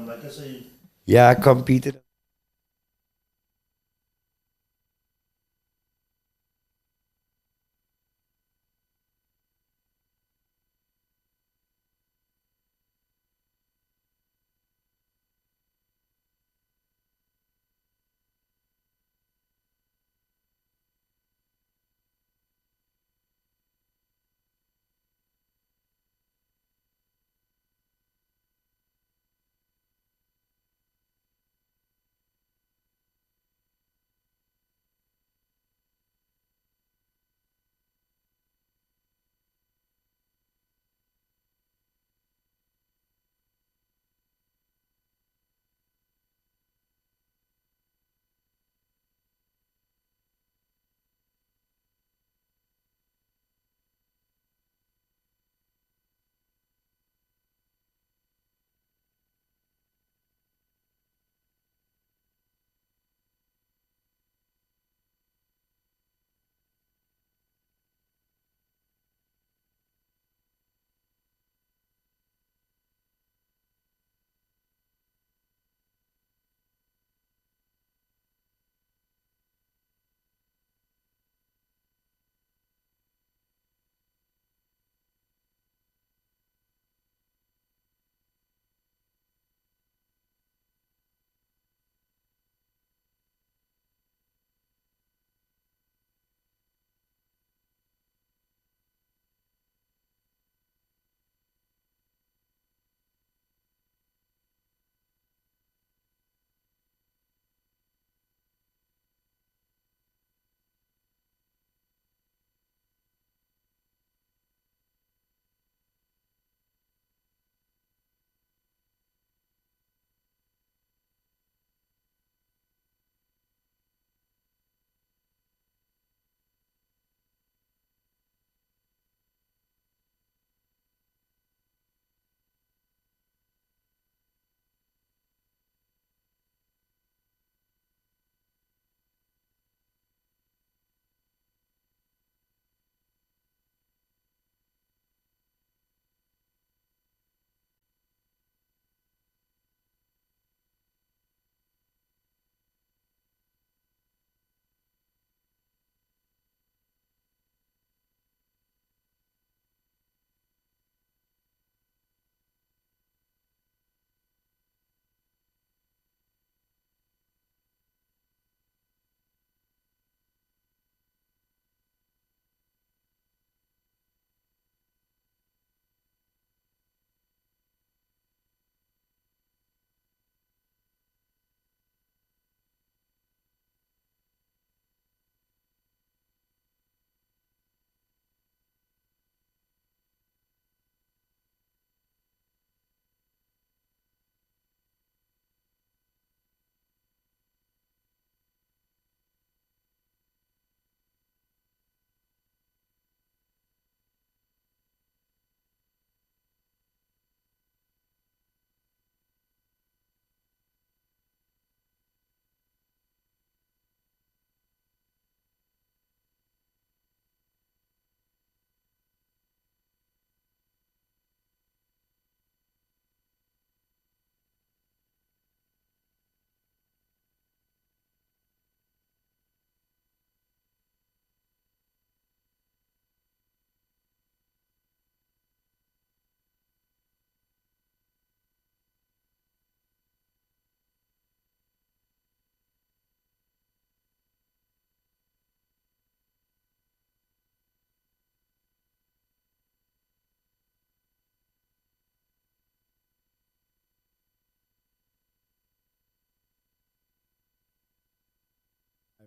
like I say, Yeah, I competed.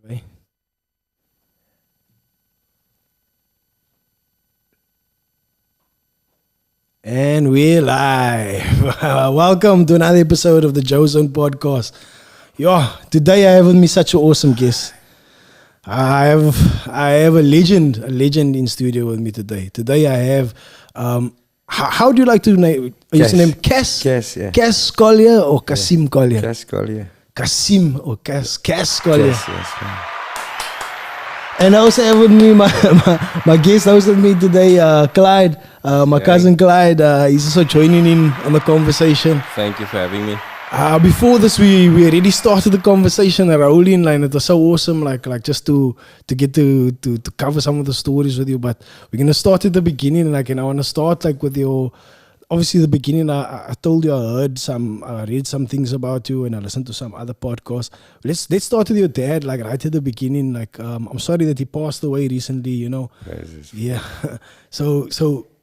Bye. And we're live. Welcome to another episode of the JoeZone podcast. Yo, today I have with me such an awesome guest. I have a legend in studio with me today. Today I have how do you like to name use the name Cass? Cass, yeah. Cass Collier or Cassiem Collier? Cass Collier. Cassiem or Cass Collier. Cass, yes, yeah. And I also have with me my guest host with me today, Clyde, my cousin Clyde. He's also joining in on the conversation. Thank you for having me. Before this, we already started the conversation rolling line. It was so awesome, like just to get to cover some of the stories with you. But we're gonna start at the beginning, like, and I want to start like with your. Obviously, the beginning. I told you I read some things about you, and I listened to some other podcasts. Let's start with your dad, like right at the beginning. Like, I'm sorry that he passed away recently. You know. Yeah.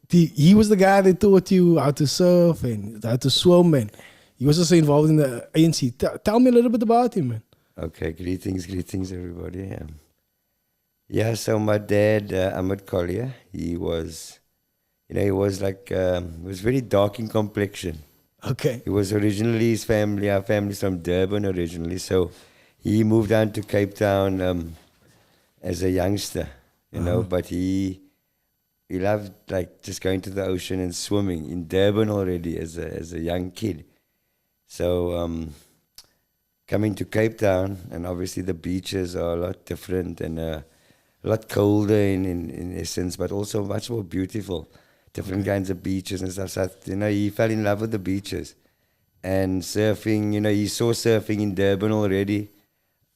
He was the guy that taught you how to surf and how to swim, and he was also involved in the ANC. Tell me a little bit about him, man. Okay, greetings everybody. So my dad, Ahmed Collier, he was like, he was very dark in complexion. Okay. He was originally, our family's from Durban originally, so he moved down to Cape Town as a youngster, but he loved like just going to the ocean and swimming in Durban already as a young kid. So coming to Cape Town, and obviously the beaches are a lot different and a lot colder in essence, but also much more beautiful. Different kinds of beaches and stuff. So, he fell in love with the beaches. And surfing, he saw surfing in Durban already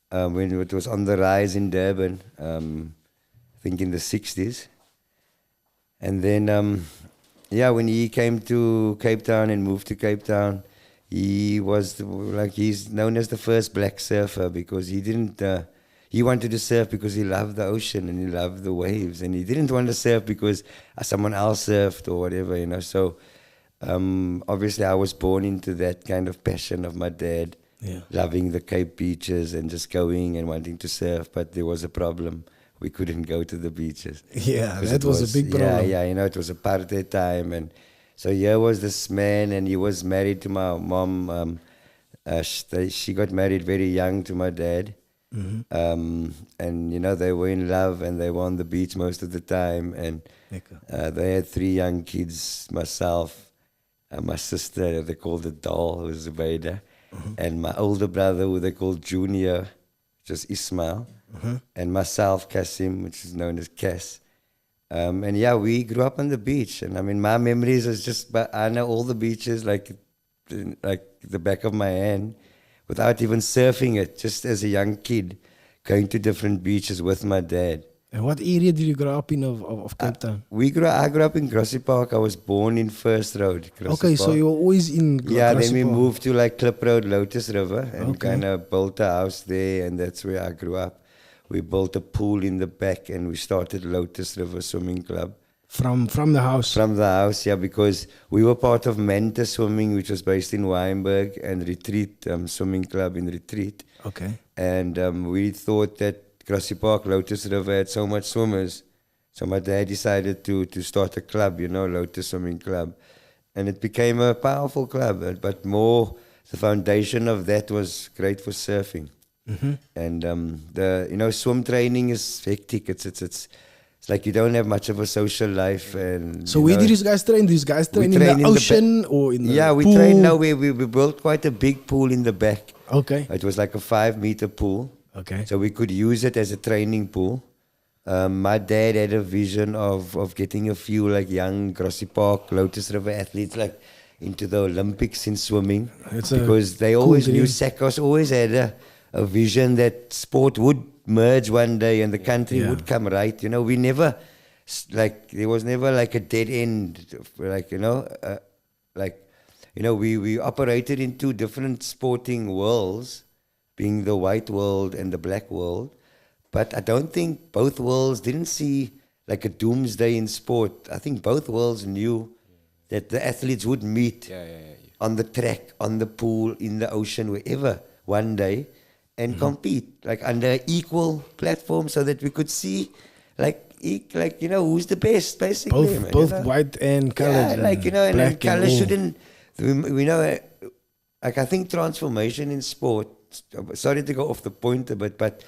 when it was on the rise in Durban, I think in the 60s. And then, when he came to Cape Town and moved to Cape Town, he's known as the first black surfer because he wanted to surf because he loved the ocean and he loved the waves, and he didn't want to surf because someone else surfed or whatever, So obviously I was born into that kind of passion of my dad, loving the Cape beaches and just going and wanting to surf, but there was a problem. We couldn't go to the beaches. Yeah, that was a big problem. Yeah, it was apartheid time, and so here was this man, and he was married to my mom. She got married very young to my dad. Mm-hmm. And they were in love, and they were on the beach most of the time, and they had 3 young kids, myself, my sister, they called the doll, who was Zubaida, and my older brother, who they called Junior, which was Ismail, and myself, Cassiem, which is known as Cass. And we grew up on the beach, and I mean, my memories is just, but I know all the beaches like the back of my hand, without even surfing it, just as a young kid, going to different beaches with my dad. And what area did you grow up in of Cape Town? I grew up in Grassy Park. I was born in First Road. Okay, so you were always in Grassy then we Park. moved to like Klip Road, Lotus River, and kind of built a house there, and that's where I grew up. We built a pool in the back, and we started Lotus River Swimming Club. From the house? From the house, because we were part of Manta Swimming, which was based in Wynberg, and Retreat Swimming Club in Retreat. Okay. And we thought that Grassy Park, Lotus River had so much swimmers. So my dad decided to start a club, Lotus Swimming Club. And it became a powerful club, but more the foundation of that was great for surfing. Mm-hmm. And the swim training is hectic. It's like you don't have much of a social life. And so where did these guys train? These guys train in the ocean or in the pool? We trained. No, we built quite a big pool in the back. Okay. It was like a 5-meter pool. Okay. So we could use it as a training pool. My dad had a vision of getting a few like young Grassy Park, Lotus River athletes like into the Olympics in swimming, because they always knew Sakos always had a vision that sport would merge one day and the country would come right. We never there was never like a dead end, we operated in 2 different sporting worlds, being the white world and the black world. But I don't think both worlds didn't see like a doomsday in sport. I think both worlds knew that the athletes would meet on the track, on the pool, in the ocean, wherever, one day, and compete like under equal platform, so that we could see who's the best, basically. Both white and colored. And color shouldn't. I think transformation in sport. Sorry to go off the point a bit, but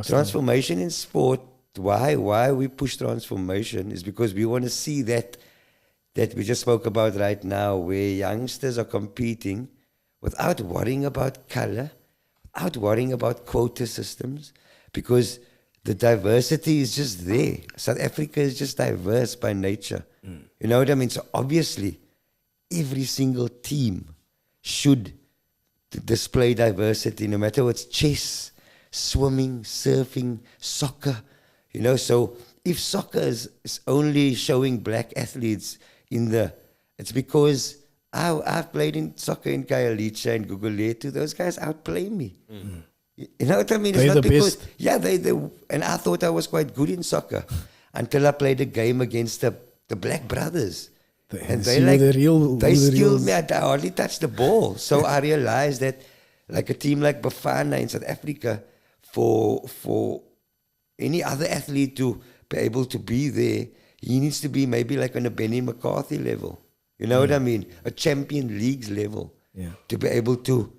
transformation in sport. Why we push transformation is because we want to see that we just spoke about right now, where youngsters are competing without worrying about color, without worrying about quota systems, because the diversity is just there. South Africa is just diverse by nature. You know what I mean? So obviously, every single team should display diversity, no matter what's chess, swimming, surfing, soccer, you know. So if soccer is only showing black athletes it's because I've played in soccer in Khayelitsha and Guguletu. Those guys outplay me. Mm-hmm. You know what I mean? It's They're not the because, best. yeah, and I thought I was quite good in soccer until I played a game against the Black Brothers. And they skilled me. I hardly touched the ball. So I realized that like a team like Bafana in South Africa, for any other athlete to be able to be there, he needs to be maybe like on a Benny McCarthy level. You know what I mean? A Champion Leagues level. Yeah. To be able to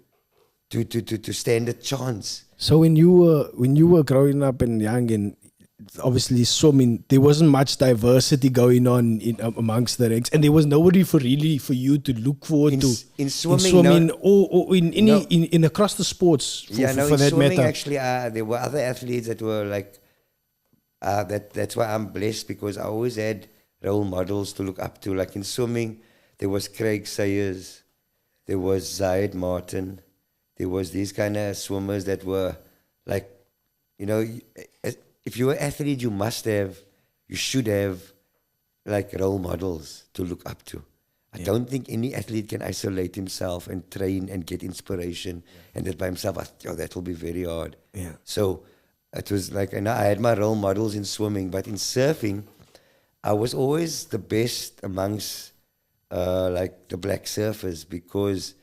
stand a chance. So when you were growing up and young and obviously swimming, there wasn't much diversity going on amongst the ranks, and there was nobody for you to look forward to in swimming or in any in across the sports for that swimming, matter. Actually, there were other athletes that were like that's why I'm blessed, because I always had role models to look up to. Like in swimming, there was Craig Sayers, there was Zaid Martin, there was these kind of swimmers that were like, you know, if you're an athlete, you should have like role models to look up to. I don't think any athlete can isolate himself and train and get inspiration and that by himself. That will be very hard. Yeah. So it was like, and I had my role models in swimming, but in surfing, I was always the best amongst like the black surfers, because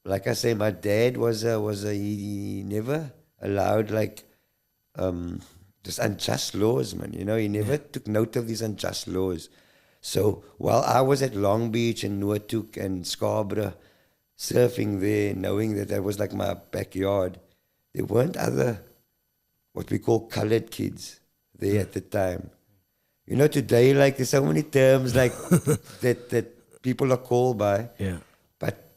like I say, my dad he never allowed like just unjust laws, man. You know, he never took note of these unjust laws. So while I was at Long Beach and Noordhoek and Scarborough surfing there, knowing that was like my backyard, there weren't other what we call colored kids there at the time. You know, today, like, there's so many terms like that people are called by. Yeah. But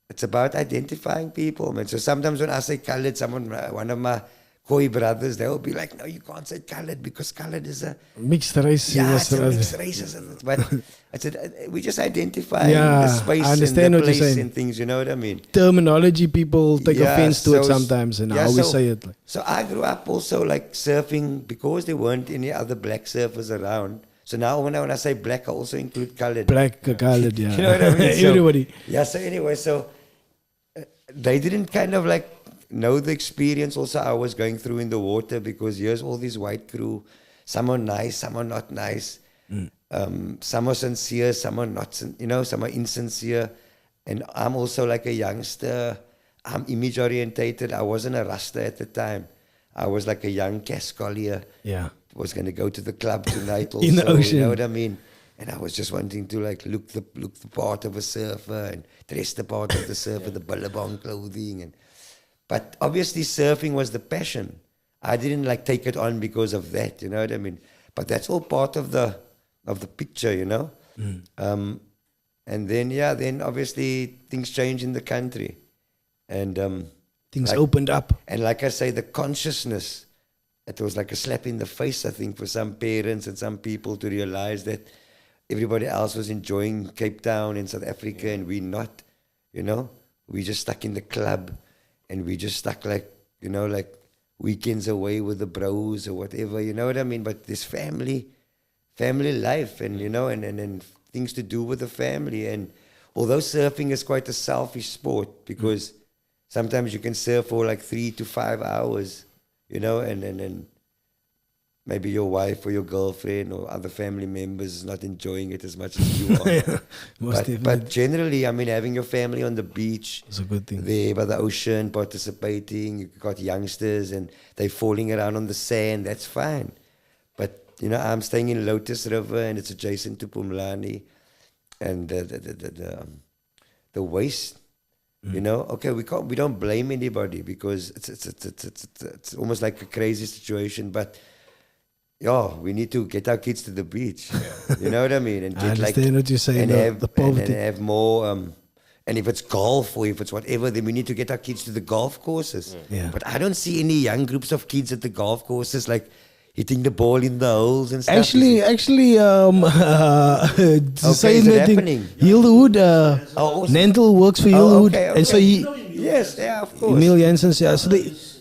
it's about identifying people, man. So sometimes when I say colored, one of my Khoi brothers, they'll be like, no, you can't say colored because colored is a mixed race. Yeah, it's a mixed race, isn't it? But I said, we just identify the space and the place and things, you know what I mean? Terminology, people take offense to it sometimes, and how we say it. So I grew up also like surfing because there weren't any other black surfers around. So now when I say black, I also include colored. Black, colored, yeah. You know what I mean? Everybody. So anyway, they didn't kind of like know the experience also I was going through in the water, because here's all these white crew. Some are nice, some are not nice. Some are sincere, some are not, some are insincere. And I'm also like a youngster. I'm image orientated. I wasn't a Rasta at the time. I was like a young Cass Collier. Yeah. Was going to go to the club tonight also. In the ocean. You know what I mean? And I was just wanting to like look the part of a surfer and dress the part of the surfer, the billabong clothing. But obviously surfing was the passion. I didn't like take it on because of that, you know what I mean? But that's all part of the picture, you know? And then obviously things changed in the country. And things opened up. And like I say, the consciousness, it was like a slap in the face, I think, for some parents and some people to realize that everybody else was enjoying Cape Town and South Africa and we not, you know? We just stuck in the club. And we just stuck like weekends away with the bros or whatever, you know what I mean? But this family life and, and things to do with the family. And although surfing is quite a selfish sport, because sometimes you can surf for like 3 to 5 hours, and maybe your wife or your girlfriend or other family members is not enjoying it as much as you are. But generally, I mean, having your family on the beach, it's a good thing. There by the ocean, participating, you've got youngsters and they're falling around on the sand, that's fine. But, I'm staying in Lotus River and it's adjacent to Pumlani. And the waste, okay, we don't blame anybody because it's almost like a crazy situation, but we need to get our kids to the beach. You know what I mean? And I understand what you're saying. The poverty. And have more. And if it's golf or if it's whatever, then we need to get our kids to the golf courses. Yeah. But I don't see any young groups of kids at the golf courses like hitting the ball in the holes and stuff. Actually, is it happening? Hildewood, Nantel works for Hildewood, okay. and so Yes, yeah, of course. Emil Janssens, yeah. So there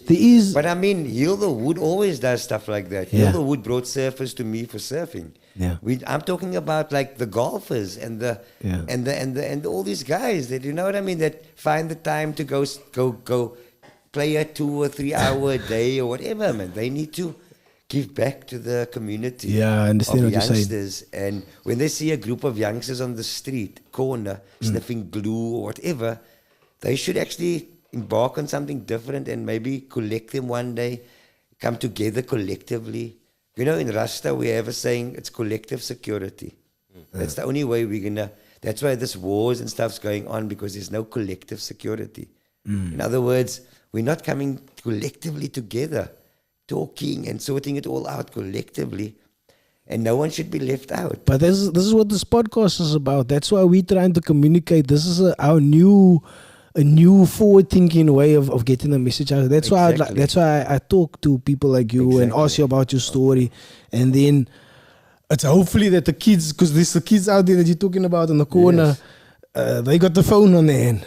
is. But I mean, Heal the Wood always does stuff like that. Yeah. Heal the Wood brought surfers to me for surfing. Yeah. I'm talking about like the golfers and the Yeah. and all these guys that, you know what I mean, that find the time to go play a 2 or 3 hour a day or whatever, man. They need to give back to the community. Yeah, I understand of what you're saying. youngsters. And when they see a group of youngsters on the street corner sniffing glue or whatever, they should actually embark on something different and maybe collect them one day, come together collectively. You know, in Rasta, we have a saying, it's collective security. That's the only way we're going to, that's why this wars and stuff's going on, because there's no collective security. In other words, we're not coming collectively together, talking and sorting it all out collectively, and no one should be left out. But this is what this podcast is about. That's why we're trying to communicate. This is our new forward-thinking way of getting the message out. That's why that's why I talk to people like you and ask you about your story, and then it's hopefully that the kids, because there's the kids out there that you're talking about in the corner. They got the phone on their hand,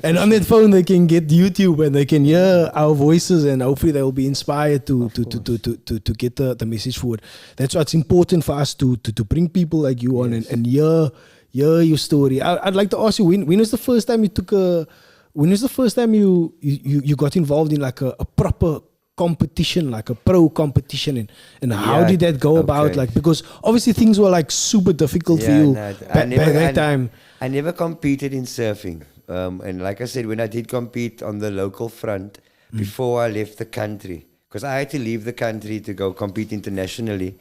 and on that phone they can get YouTube and they can hear our voices, and hopefully they will be inspired to get the message forward. That's why it's important for us to bring people like you on and hear your story. I'd like to ask you, when was the first time you got involved in like a proper competition, like a pro competition, and how did that go about? Like, because obviously things were like super difficult for you back that time. I never competed in surfing, and like I said, when I did compete on the local front before I left the country, because I had to leave the country to go compete internationally,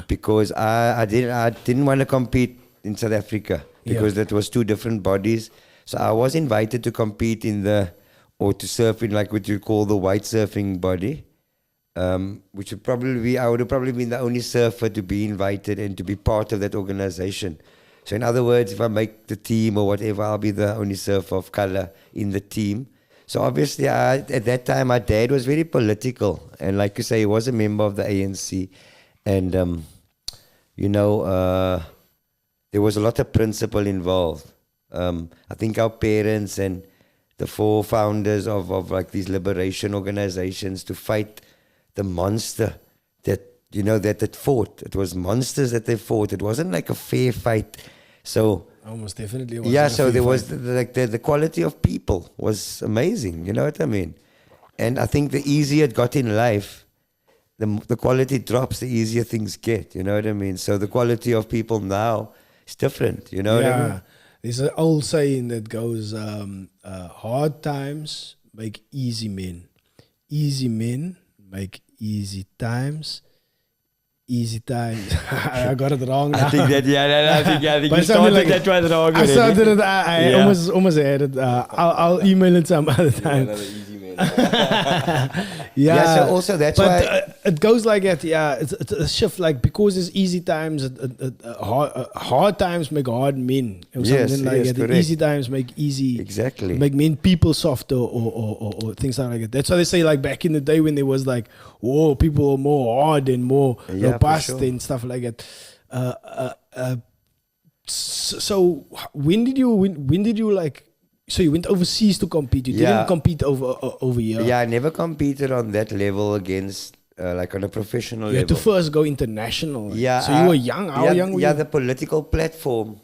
because I didn't want to compete in South Africa because that was two different bodies. So I was invited to compete to surf in like what you call the white surfing body, which would probably be, I would have probably been the only surfer to be invited and to be part of that organization. So in other words, if I make the team or whatever, I'll be the only surfer of color in the team. So obviously, at that time, my dad was very political. And like you say, he was a member of the ANC. And, there was a lot of principle involved. I think our parents and the four founders of like these liberation organizations to fight the monster that it fought. It was monsters that they fought. It wasn't like a fair fight. So almost definitely was. Yeah, so there was the quality of people was amazing. You know what I mean? And I think the easier it got in life, the quality drops, the easier things get. You know what I mean? So the quality of people now is different. You know what I mean? There's an old saying that goes, hard times make easy men. Easy men make easy times. Easy times. I got it wrong now. I think that, I think But you started like, that one wrong. I started it, I almost had it. I'll email it some other time. So also that's why it goes like that. Yeah, it's a shift. Like, because there's easy times, hard times make hard men. Something like that. Correct. Easy times make make men people softer or things like that. That's why they say, like, back in the day when there was like, whoa, people were more hard and more robust and stuff like that. So when did you like? So you went overseas to compete. You didn't compete over here. Yeah, I never competed on that level against like on a professional level. You had to first go international. Yeah. So you were young. How young were you? Yeah, the political platform.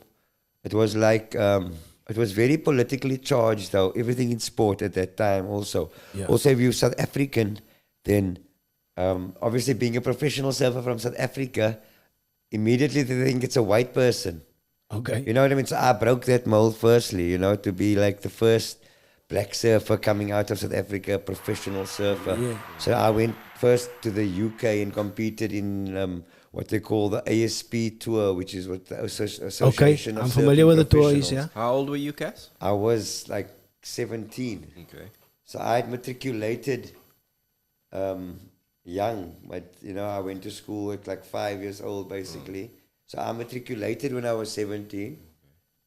It was like it was very politically charged, though. Everything in sport at that time also. Yeah. Also, if you're South African, then obviously being a professional surfer from South Africa, immediately they think it's a white person. Okay. You know what I mean? So I broke that mold firstly, to be like the first black surfer coming out of South Africa, professional surfer. Yeah. So I went first to the UK and competed in what they call the ASP tour, which is what the Association of I'm familiar with the tour, yeah. How old were you, Cass? I was like 17. Okay. So I had matriculated young, but I went to school at like 5 years old basically. So I matriculated when I was 17,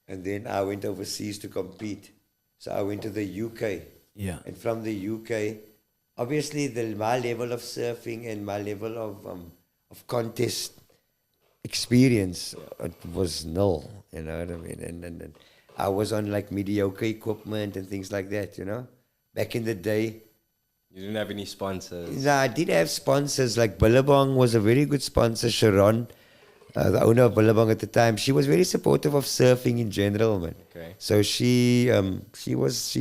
and then I went overseas to compete. So I went to the UK. Yeah. And from the UK, obviously my level of surfing and my level of contest experience was null. You know what I mean? And I was on like mediocre equipment and things like that. back in the day. You didn't have any sponsors. No, I did have sponsors, like Billabong was a very good sponsor. Sharon, the owner of Billabong at the time, she was very supportive of surfing in general, man. Okay. So she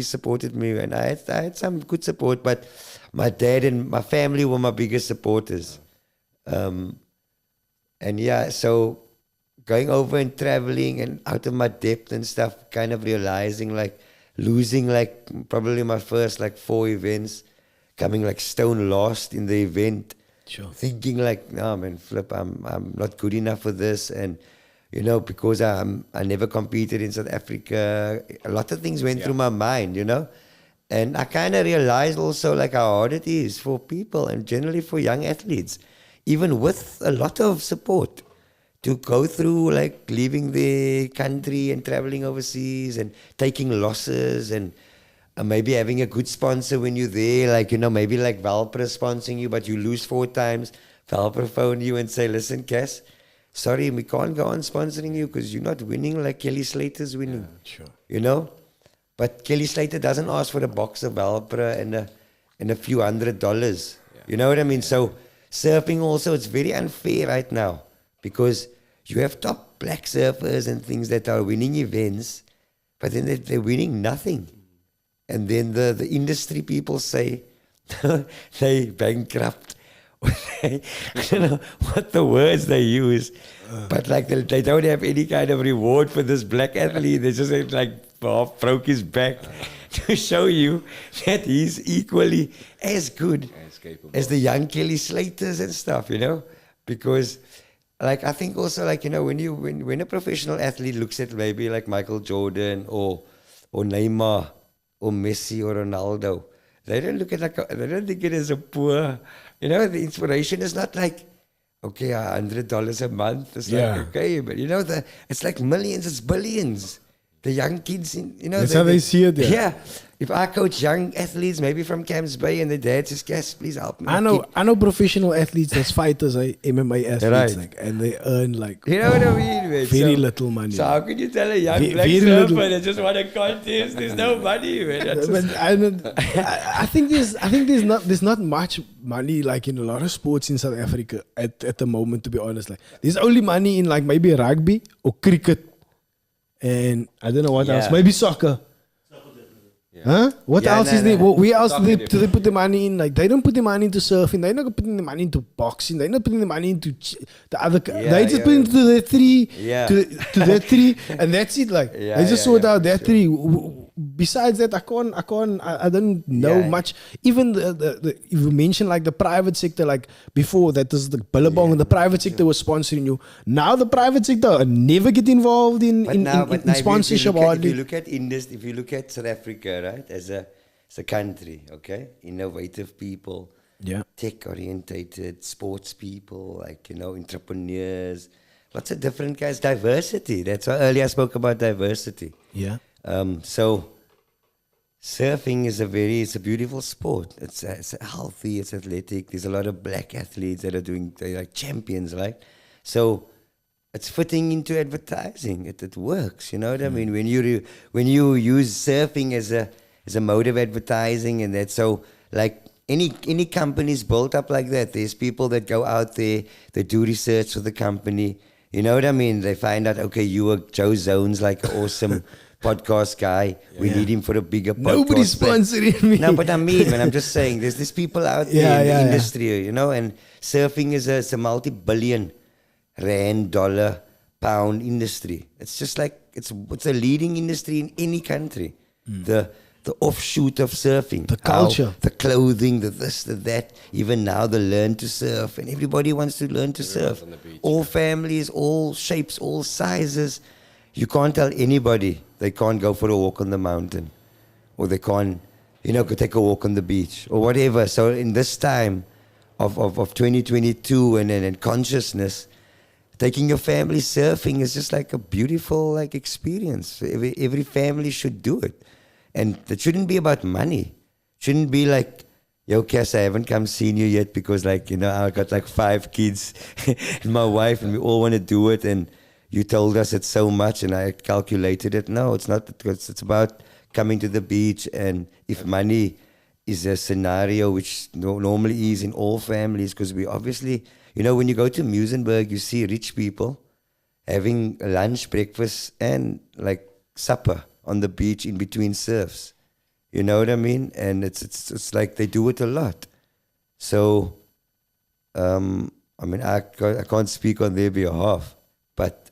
supported me, and I had some good support, but my dad and my family were my biggest supporters. And yeah, so going over and traveling and out of my depth and stuff, kind of realizing like losing like probably my first like 4 events, coming like stone lost in the event, Sure. thinking like, no man, flip, I'm not good enough for this, and you know, because I never competed in South Africa, a lot of things went through my mind, you know, and I kind of realized also like how hard it is for people and generally for young athletes, even with a lot of support, to go through like leaving the country and traveling overseas and taking losses and maybe having a good sponsor when you're there, like, you know, maybe like Valpra sponsoring you, but you lose 4 times. Valpra phone you and say, listen, Cass, sorry, we can't go on sponsoring you because you're not winning like Kelly Slater's winning. Yeah, sure. You know? But Kelly Slater doesn't ask for a box of Valpra and a few $100. Yeah. You know what I mean? So surfing also, it's very unfair right now because you have top black surfers and things that are winning events, but then they're winning nothing. And then the industry people say they bankrupt. I don't know what the words they use, but like they don't have any kind of reward for this black athlete. They just like half broke his back to show you that he's equally as good as the young Kelly Slaters and stuff, you know, because like I think also like, you know, when a professional athlete looks at maybe like Michael Jordan or Neymar or Messi or Ronaldo, they don't look at they don't think it as a poor, you know, the inspiration is not like, okay, $100 a month. It's like, okay, but you know, it's like millions, it's billions. The young kids, you know. That's how they see it, Yeah. If I coach young athletes, maybe from Camps Bay, and the dad says, Cass, please help me. I know professional athletes that's fighters, MMA athletes, right, like, and they earn like, you know what I mean, man? Very little money. So how can you tell a young black very surfer little. that just won a contest? There's no money, man. That's But just, I think there's not much money like in a lot of sports in South Africa at the moment, to be honest. Like there's only money in like maybe rugby or cricket, and I don't know what else. Maybe soccer. Huh? What else is there? Where else do they put the money in? Like they don't put the money into surfing. They're not putting the money into boxing. They're not putting the money into the other. They just put into the 3 to that 3, and that's it. Like they just sort out that 3. Besides that, I don't know much. Even the if you mention like the private sector, like before that was the Billabong and the private sector was sponsoring you. Now the private sector never get involved in sponsorship. If you look at South Africa, right, as a country, okay, innovative people, tech orientated, sports people, like, you know, entrepreneurs, lots of different guys, diversity. That's why earlier I spoke about diversity. Yeah. So surfing is it's a beautiful sport. It's healthy, it's athletic. There's a lot of black athletes that they're like champions, right? So it's fitting into advertising. It works, you know what I mean? When you use surfing as a mode of advertising, and that, so like any company's built up like that. There's people that go out there, they do research for the company. You know what I mean? They find out, okay, JoeZone's like an awesome podcast guy. We need him for a bigger podcast. Nobody's sponsoring me. No, but I mean, man, I'm just saying, there's people out there in the industry, you know, and surfing is a multi-billion rand, dollar, pound industry. It's just like, it's a leading industry in any country. The offshoot of surfing. The culture. The clothing, the this, the that. Even now, the learn to surf. And everybody wants to learn to surf. All families, all shapes, all sizes. You can't tell anybody they can't go for a walk on the mountain. Or they can't, you know, go take a walk on the beach. Or whatever. So in this time of 2022 and consciousness, taking your family surfing is just like a beautiful like experience. Every family should do it. And it shouldn't be about money. Shouldn't be like, yo, Cass, I haven't come seen you yet because, like, you know, I got like 5 kids and my wife, and we all want to do it. And you told us it's so much, and I calculated it. No, it's not, because it's about coming to the beach. And if money is a scenario which normally is in all families, because we obviously, when you go to Muizenberg, you see rich people having lunch, breakfast, and like supper on the beach in between surfs. You know what I mean? And it's like they do it a lot. So, I can't speak on their behalf, but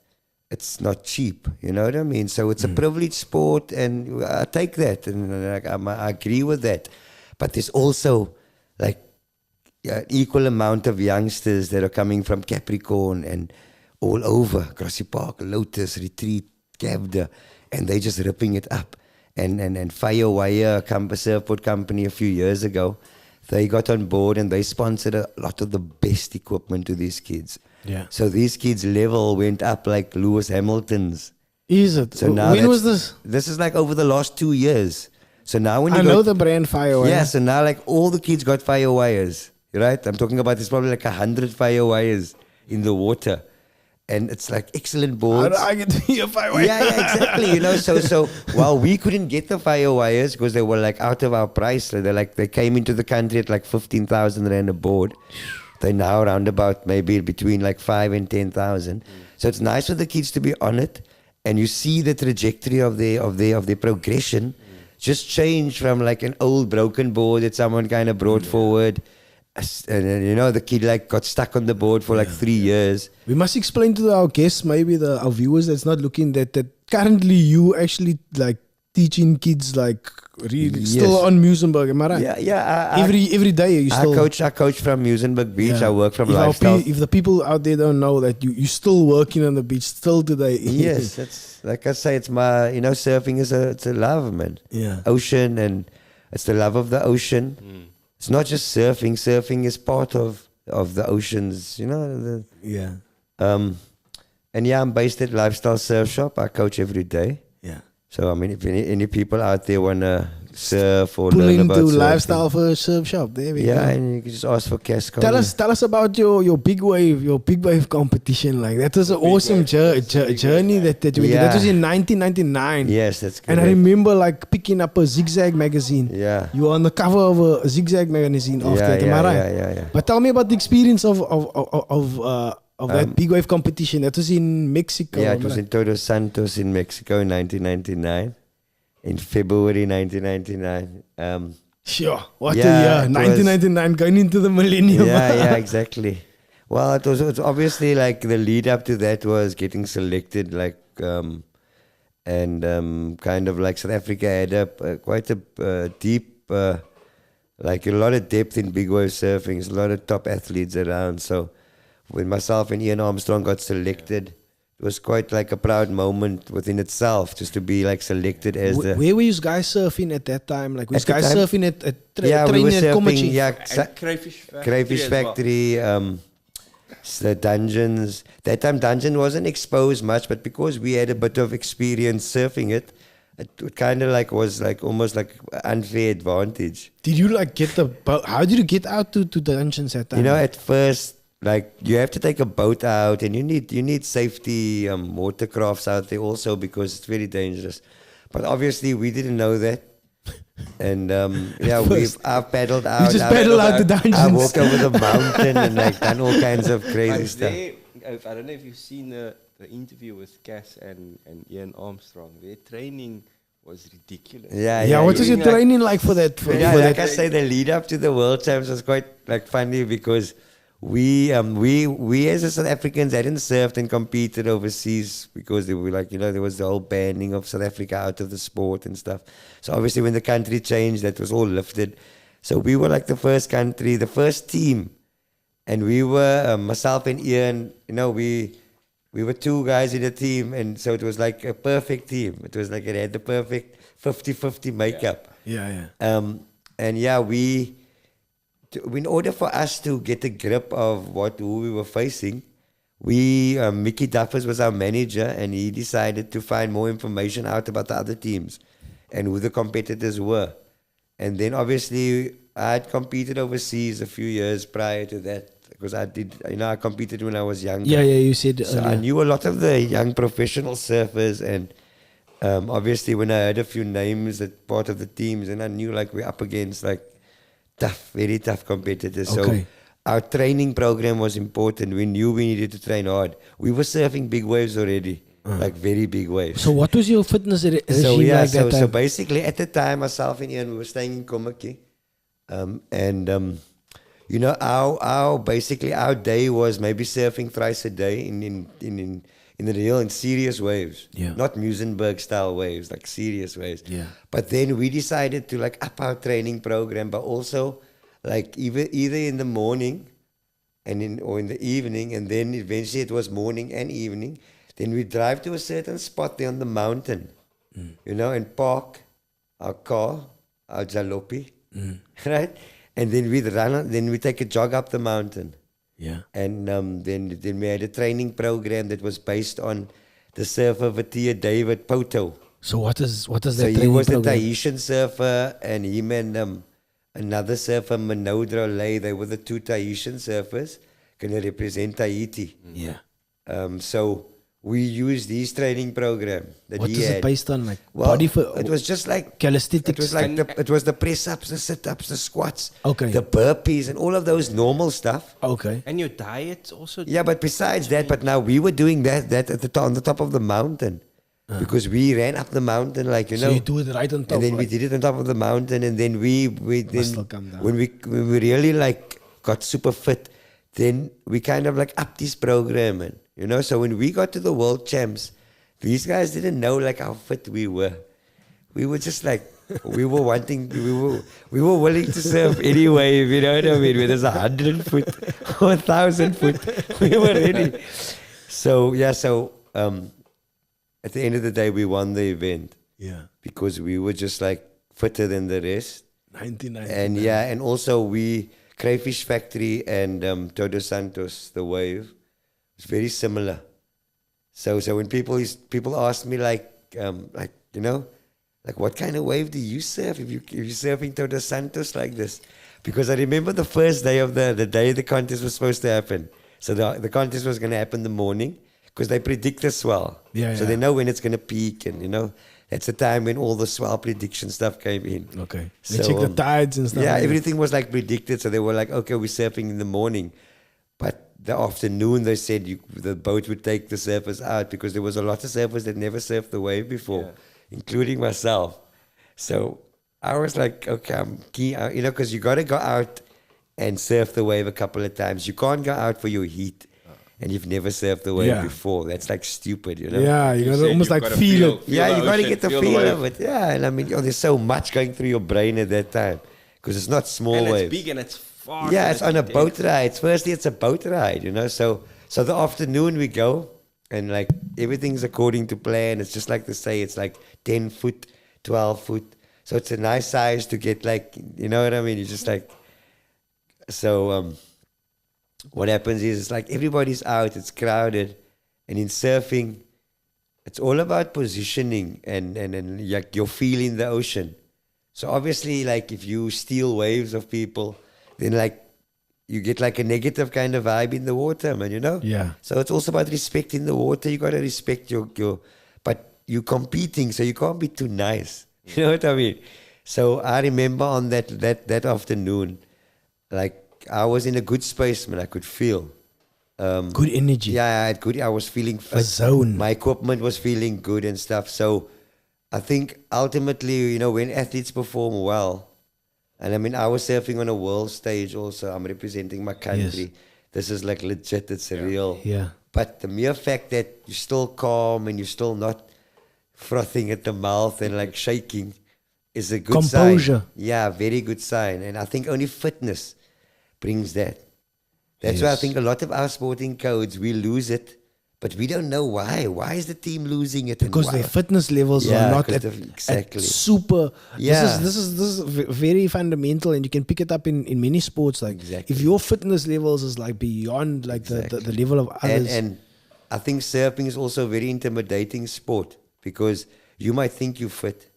it's not cheap. You know what I mean? So it's a privileged sport, and I take that, and I agree with that. But there's also like an equal amount of youngsters that are coming from Capricorn and all over, Grassy Park, Lotus, Retreat, Cavda, and they're just ripping it up. And Firewire, a surfboard company a few years ago, they got on board and they sponsored a lot of the best equipment to these kids. Yeah. So these kids' level went up like Lewis Hamilton's. Is it? So now when was this? This is like over the last 2 years. So now when you I know the brand Firewire. Yeah, so now like all the kids got Firewires, right? I'm talking about there's probably like 100 Firewires in the water. And it's like excellent boards. I get to be a Firewire. Yeah, exactly. So while we couldn't get the Firewires because they were like out of our price, so they came into the country at like 15,000 rand a board. They're now around about maybe between like 5 and 10,000. So it's nice for the kids to be on it, and you see the trajectory of their progression just change from like an old broken board that someone kind of brought forward. And the kid like got stuck on the board for like 3 years. We must explain to our guests, maybe our viewers that's not looking, that currently you actually like teaching kids like really still on Muizenberg, am I right? Yeah. Every day you still. I coach from Muizenberg Beach. I work from Lifestyle. If the people out there don't know that you're still working on the beach still today. Yes, it's like I say, it's my surfing is it's a love, man. Yeah. Ocean, and it's the love of the ocean. It's not just surfing. Surfing is part of the oceans, Yeah. And I'm based at Lifestyle Surf Shop. I coach every day. Yeah. So I mean, if any people out there wanna surf or Pull learn into about surfing, Lifestyle for a surf shop. There we go. and you can just ask for Cass. Tell us about your big wave competition. Like that was an awesome journey that you did. That was in 1999. Yes, that's correct. And I remember like picking up a Zigzag magazine. Yeah. You were on the cover of a Zigzag magazine after that. Am I right? Yeah. But tell me about the experience of that big wave competition. That was in Mexico. Yeah, it was in Todos Santos in Mexico in 1999. In February 1999. Sure. What a year. 1999 going into the millennium. Yeah, exactly. Well, it was obviously like the lead up to that was getting selected, like, kind of like South Africa had quite a deep, like a lot of depth in big wave surfing. There's a lot of top athletes around. So when myself and Ian Armstrong got selected, it was quite like a proud moment within itself, just to be like selected as the. Where were you guys surfing at that time? Like, was guys surfing at we were surfing, Crayfish Factory, the dungeons. That time dungeon wasn't exposed much, but because we had a bit of experience surfing it kind of like was like almost like unfair advantage. Did you like get the boat? How did you get out to dungeons at that time? At first, like you have to take a boat out, and you need safety watercrafts out there also, because it's very dangerous. But obviously we didn't know that. And I've paddled out. You just paddled out the dungeons. I walked over the mountain and like done all kinds of crazy stuff. I don't know if you've seen the interview with Cass and Ian Armstrong. Their training was ridiculous. Yeah. What was your training like for that? I say the lead up to the World Champs was quite like funny, because we as a South Africans hadn't surfed and competed overseas, because they were like, there was the whole banning of South Africa out of the sport and stuff. So obviously when the country changed, that was all lifted. So we were like the first country, the first team. And we were, myself and Ian, we were two guys in a team. And so it was like a perfect team. It was like it had the perfect 50-50 makeup. Yeah. In order for us to get a grip of who we were facing, Mickey Duffers was our manager, and he decided to find more information out about the other teams and who the competitors were. And then obviously I had competed overseas a few years prior to that, because I competed when I was younger. Yeah, you said. So I knew a lot of the young professional surfers, and obviously when I heard a few names that part of the teams, and I knew like we're up against like tough, very tough competitors. So Okay. our training program was important. We knew we needed to train hard. We were surfing big waves already, like very big waves. So what was your fitness regime So yeah, like that so time? basically at the time, myself and Ian, we were staying in Komaki, you know, our day was maybe surfing thrice a day in the real and serious waves, Yeah. not Musenberg style waves, like serious waves. Yeah. But then we decided to like up our training program, but also like either in the morning or in the evening, and then eventually it was morning and evening. Then we drive to a certain spot there on the mountain, you know, and park our car, our jalopy, right? And then we'd then we take a jog up the mountain. Yeah. And then we had a training program that was based on the surfer Vatia David Poto. So what is that So he training was the program? Tahitian surfer, and him and another surfer, Manodro Lay, they were the two Tahitian surfers going to represent Tahiti. Yeah. So we used his training program that What he is had. it based on? Like Well, body for it was just like calisthenics. it was like it was the press ups, the sit ups, the squats, Okay. the burpees, and all of those normal stuff. Okay. And your diet also. Yeah, but besides that, but now we were doing that at the on the top of the mountain, because we ran up the mountain, like you So know. you do it right on top. And then we right? did it on top of the mountain, and then we then still come down. when we really like got super fit, then we kind of like upped this program, and you know. So when we got to the world champs, these guys didn't know like how fit we were. We were just like we were willing to surf anyway. If you know what I mean? Whether it's 100 foot or 1,000 foot, we were ready. So yeah, at the end of the day, we won the event. Yeah. Because we were just like fitter than the rest. 1999. And yeah, and also Crayfish Factory and Todos Santos, the wave, was very similar. So when people ask me like you know, like what kind of wave do you surf if you're surfing Todos Santos like this? Because I remember the first day of the day the contest was supposed to happen. So the contest was going to happen in the morning because they predict the swell. Yeah, so yeah. they know when it's going to peak, and you know. That's the time when all the swell prediction stuff came in. Okay. They So, check the tides and stuff. Yeah, like that. everything was like predicted. So they were like, okay, we're surfing in the morning. But the afternoon, they said the boat would take the surfers out because there was a lot of surfers that never surfed the wave before, including myself. So I was like, okay, I'm keen, you know, because you got to go out and surf the wave a couple of times. You can't go out for your heat. And you've never surfed the wave Yeah. before. That's like stupid, you know? Yeah, you gotta almost like feel it. Yeah, you got to ocean, get the feel feel wave. of it. Yeah, and I mean, there's so much going through your brain at that time because it's not small And waves. it's big and it's far. Yeah, and it's on a intense. boat ride. Firstly, it's a boat ride, you know. So the afternoon we go, and like everything's according to plan. It's just like they say, it's like 10 foot, 12 foot. So it's a nice size to get like, you know what I mean? You just like, so what happens is it's like everybody's out, it's crowded, and in surfing, it's all about positioning and like you're feeling the ocean. So obviously, like if you steal waves of people, then like you get like a negative kind of vibe in the water, man, you know? Yeah. So it's also about respecting the water. You gotta respect your but you're competing, so you can't be too nice. You know what I mean? So I remember on that afternoon, like I was in a good space, man. I could feel. Good energy. Yeah, I had good. I was feeling fit. A zone. My equipment was feeling good and stuff. So I think ultimately, you know, when athletes perform well, and I mean, I was surfing on a world stage also. I'm representing my country. This is like legit. It's real. Yeah. But the mere fact that you're still calm and you're still not frothing at the mouth and like shaking is a good Composure. sign. Yeah, very good sign. And I think only fitness brings that. That's why I Yes. think a lot of our sporting codes, we lose it, but we don't know why. Why is the team losing it? Because and their why? fitness levels Yeah, are not 'cause at, exactly. at super. Yeah. This is very fundamental, and you can pick it up in many sports. Like Exactly. if your fitness levels is like beyond like the level of others. And I think surfing is also a very intimidating sport because you might think you're fit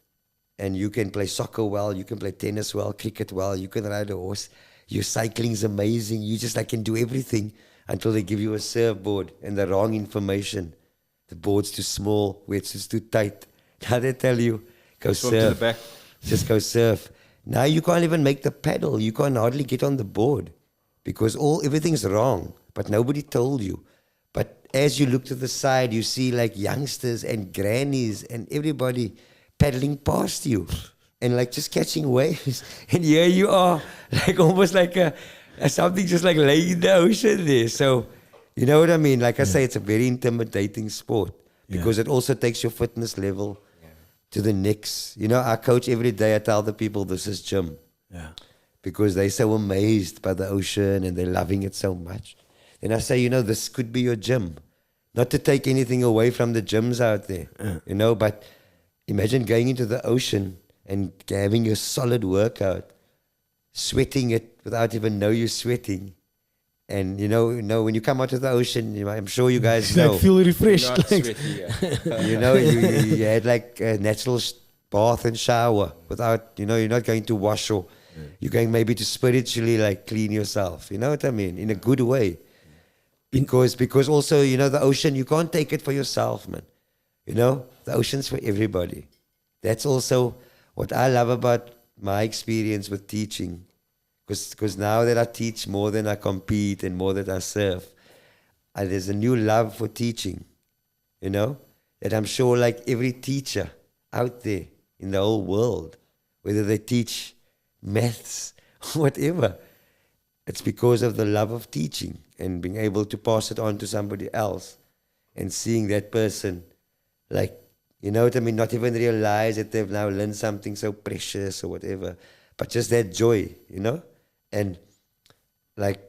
and you can play soccer well, you can play tennis well, cricket well, you can ride a horse. Your cycling is amazing. You just like can do everything until they give you a surfboard and the wrong information. The board's too small, weights is too tight. Now they tell you, go Swim to the surf. back. Just go surf. Now you can't even make the paddle. You can't hardly get on the board because everything's wrong, but nobody told you. But as you look to the side, you see like youngsters and grannies and everybody paddling past you and like just catching waves. And here you are, like almost like something just like laying in the ocean there. So, you know what I mean? Like I say, it's a very intimidating sport because it also takes your fitness level to the next. You know, I coach every day. I tell the people this is gym. Yeah. Because they're so amazed by the ocean and they're loving it so much. And I say, you know, this could be your gym. Not to take anything away from the gyms out there, you know, but imagine going into the ocean and having a solid workout, sweating it without even know you're sweating. And, you know, when you come out of the ocean, you know, I'm sure you guys know. Like feel refreshed. Not Like, sweaty, You know, you had like a natural bath and shower without, you know, you're not going to wash or you're going maybe to spiritually like clean yourself. You know what I mean? In a good way. Because also, you know, the ocean, you can't take it for yourself, man. You know, the ocean's for everybody. That's also what I love about my experience with teaching. Because now that I teach more than I compete and more than I serve, there's a new love for teaching, you know, that I'm sure like every teacher out there in the whole world, whether they teach maths, whatever, it's because of the love of teaching and being able to pass it on to somebody else and seeing that person, like, you know what I mean, not even realize that they've now learned something so precious or whatever, but just that joy, you know, and like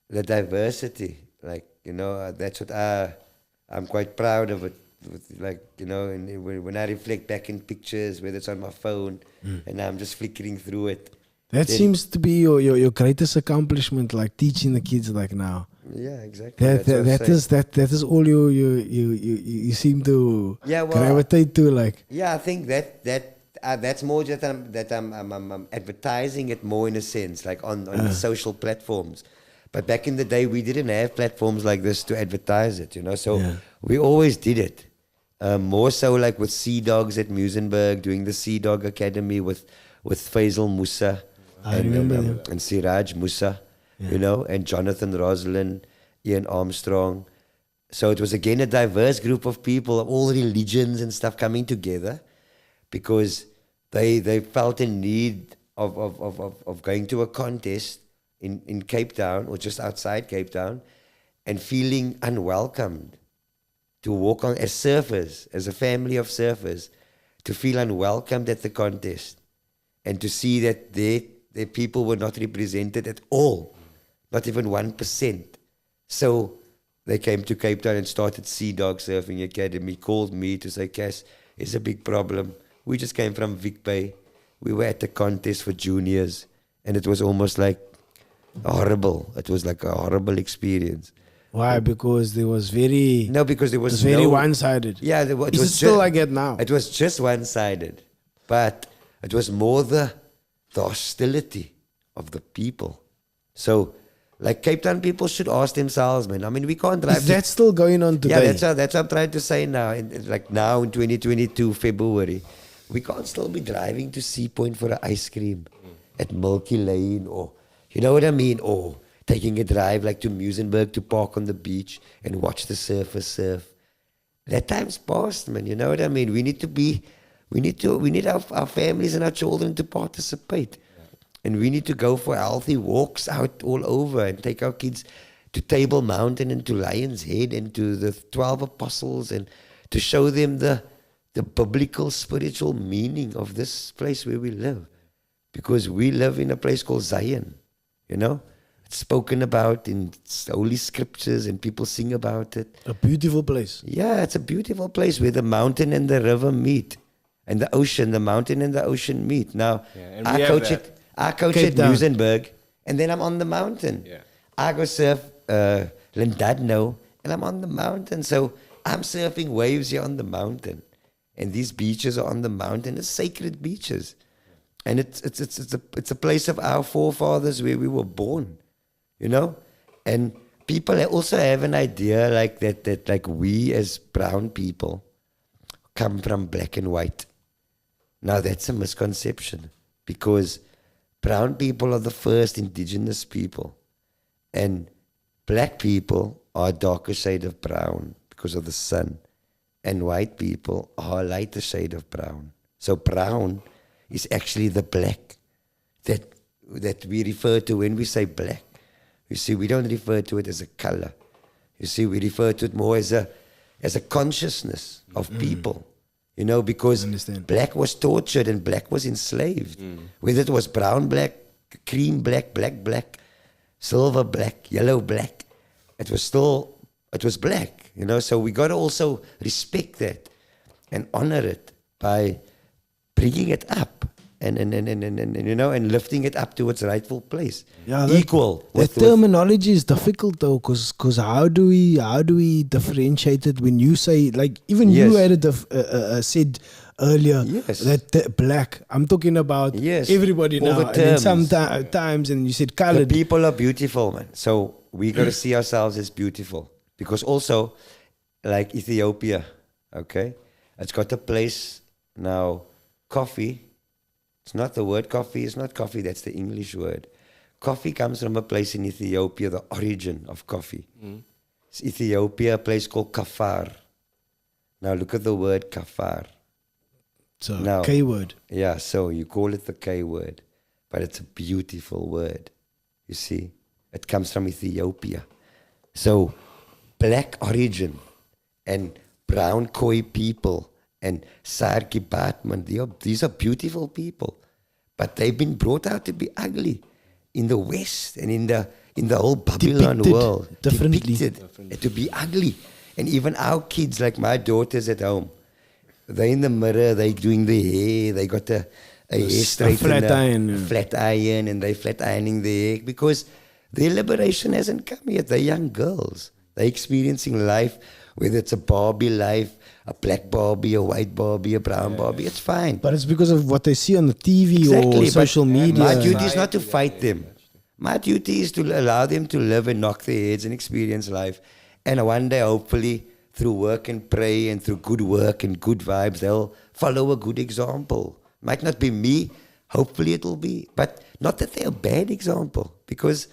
the diversity, like, you know, that's what I'm quite proud of it. With, like, you know, and when I reflect back in pictures, whether it's on my phone, and I'm just flickering through it. that then- seems to be your greatest accomplishment, like teaching the kids like now. Yeah, exactly. That That's what I'm saying. that is all you seem to Yeah, well, gravitate to, like. Yeah, I think that's more just that I'm advertising it more in a sense, like on the social platforms. But back in the day, we didn't have platforms like this to advertise it, you know. So we always did it. More so like with Sea Dogs at Muizenberg, doing the Sea Dog Academy with Faisal Musa I remember them. and Siraj Musa, you know, and Jonathan Roslin, Ian Armstrong. So it was again a diverse group of people of all religions and stuff coming together because they felt in need of going to a contest in Cape Town or just outside Cape Town and feeling unwelcomed. To walk on as surfers, as a family of surfers, to feel unwelcomed at the contest and to see that their people were not represented at all, not even 1%. So they came to Cape Town and started Sea Dog Surfing Academy, called me to say, Cass, it's a big problem. We just came from Vic Bay. We were at the contest for juniors and it was almost like horrible. It was like a horrible experience. Why? Because there was very No, because there it was was very no, one-sided. Yeah, it Is was it still ju- like that now? It was just one-sided, but it was more the hostility of the people. So, like Cape Town people should ask themselves, man. I mean, we can't drive. Is that still going on today? Yeah, that's what I'm trying to say now. Like now in 2022 February, we can't still be driving to Sea Point for an ice cream at Milky Lane, or you know what I mean, or taking a drive like to Muizenberg to park on the beach and watch the surfers surf. That time's past, man. You know what I mean? We need our families and our children to participate. And we need to go for healthy walks out all over and take our kids to Table Mountain and to Lion's Head and to the 12 Apostles and to show them the biblical spiritual meaning of this place where we live. Because we live in a place called Zion, you know? Spoken about in holy scriptures and people sing about it. A beautiful place. Yeah, it's a beautiful place where the mountain and the river meet and the ocean, the mountain and the ocean meet. Now, and I we have coach that. I coach Cape at Town. Muizenberg and then I'm on the mountain. Yeah. I go surf Lindadno and I'm on the mountain. So I'm surfing waves here on the mountain. And these beaches are on the mountain. It's sacred beaches. And it's a place of our forefathers where we were born. You know, and people also have an idea like that like we as brown people come from black and white. Now that's a misconception. because brown people are the first indigenous people, and black people are a darker shade of brown because of the sun, and white people are a lighter shade of brown. So brown is actually the black that we refer to when we say black. You see, we don't refer to it as a color. You see, we refer to it more as a consciousness of people. You know, because black was tortured and black was enslaved. Whether it was brown black, cream black, black black, silver black, yellow black, it was black, you know. So we got to also respect that and honor it by bringing it up and you know, and lifting it up to its rightful place. Yeah, equal. The terminology is difficult though, because how do we differentiate it when you say, like, even you had it said earlier that the black. I'm talking about everybody all now. the And terms. sometimes, and you said colored. The people are beautiful, man. So we got to see ourselves as beautiful, because also, like Ethiopia, okay, it's got a place now. Coffee. It's not the word coffee. It's not coffee. That's the English word. Coffee comes from a place in Ethiopia, the origin of coffee. It's Ethiopia, a place called Kafar. Now look at the word Kafar. So Now, K word. Yeah, so you call it the K word, but it's a beautiful word. You see, it comes from Ethiopia. So black origin and brown Khoi people and Sarki Batman, these are beautiful people, but they've been brought out to be ugly in the West and in the whole Babylon world. Depicted to be ugly. And even our kids, like my daughters at home, they're in the mirror, they're doing their hair, they got a hair straightener, flat iron, and they flat ironing their hair because their liberation hasn't come yet. They're young girls. They're experiencing life, whether it's a Barbie life, a black Barbie, a white Barbie, a brown Barbie, it's fine. But it's because of what they see on the TV or social media. My duty is not to fight them. My duty is to allow them to live and knock their heads and experience life. And one day, hopefully, through work and pray and through good work and good vibes, they'll follow a good example. Might not be me, hopefully it will be. But not that they're a bad example, because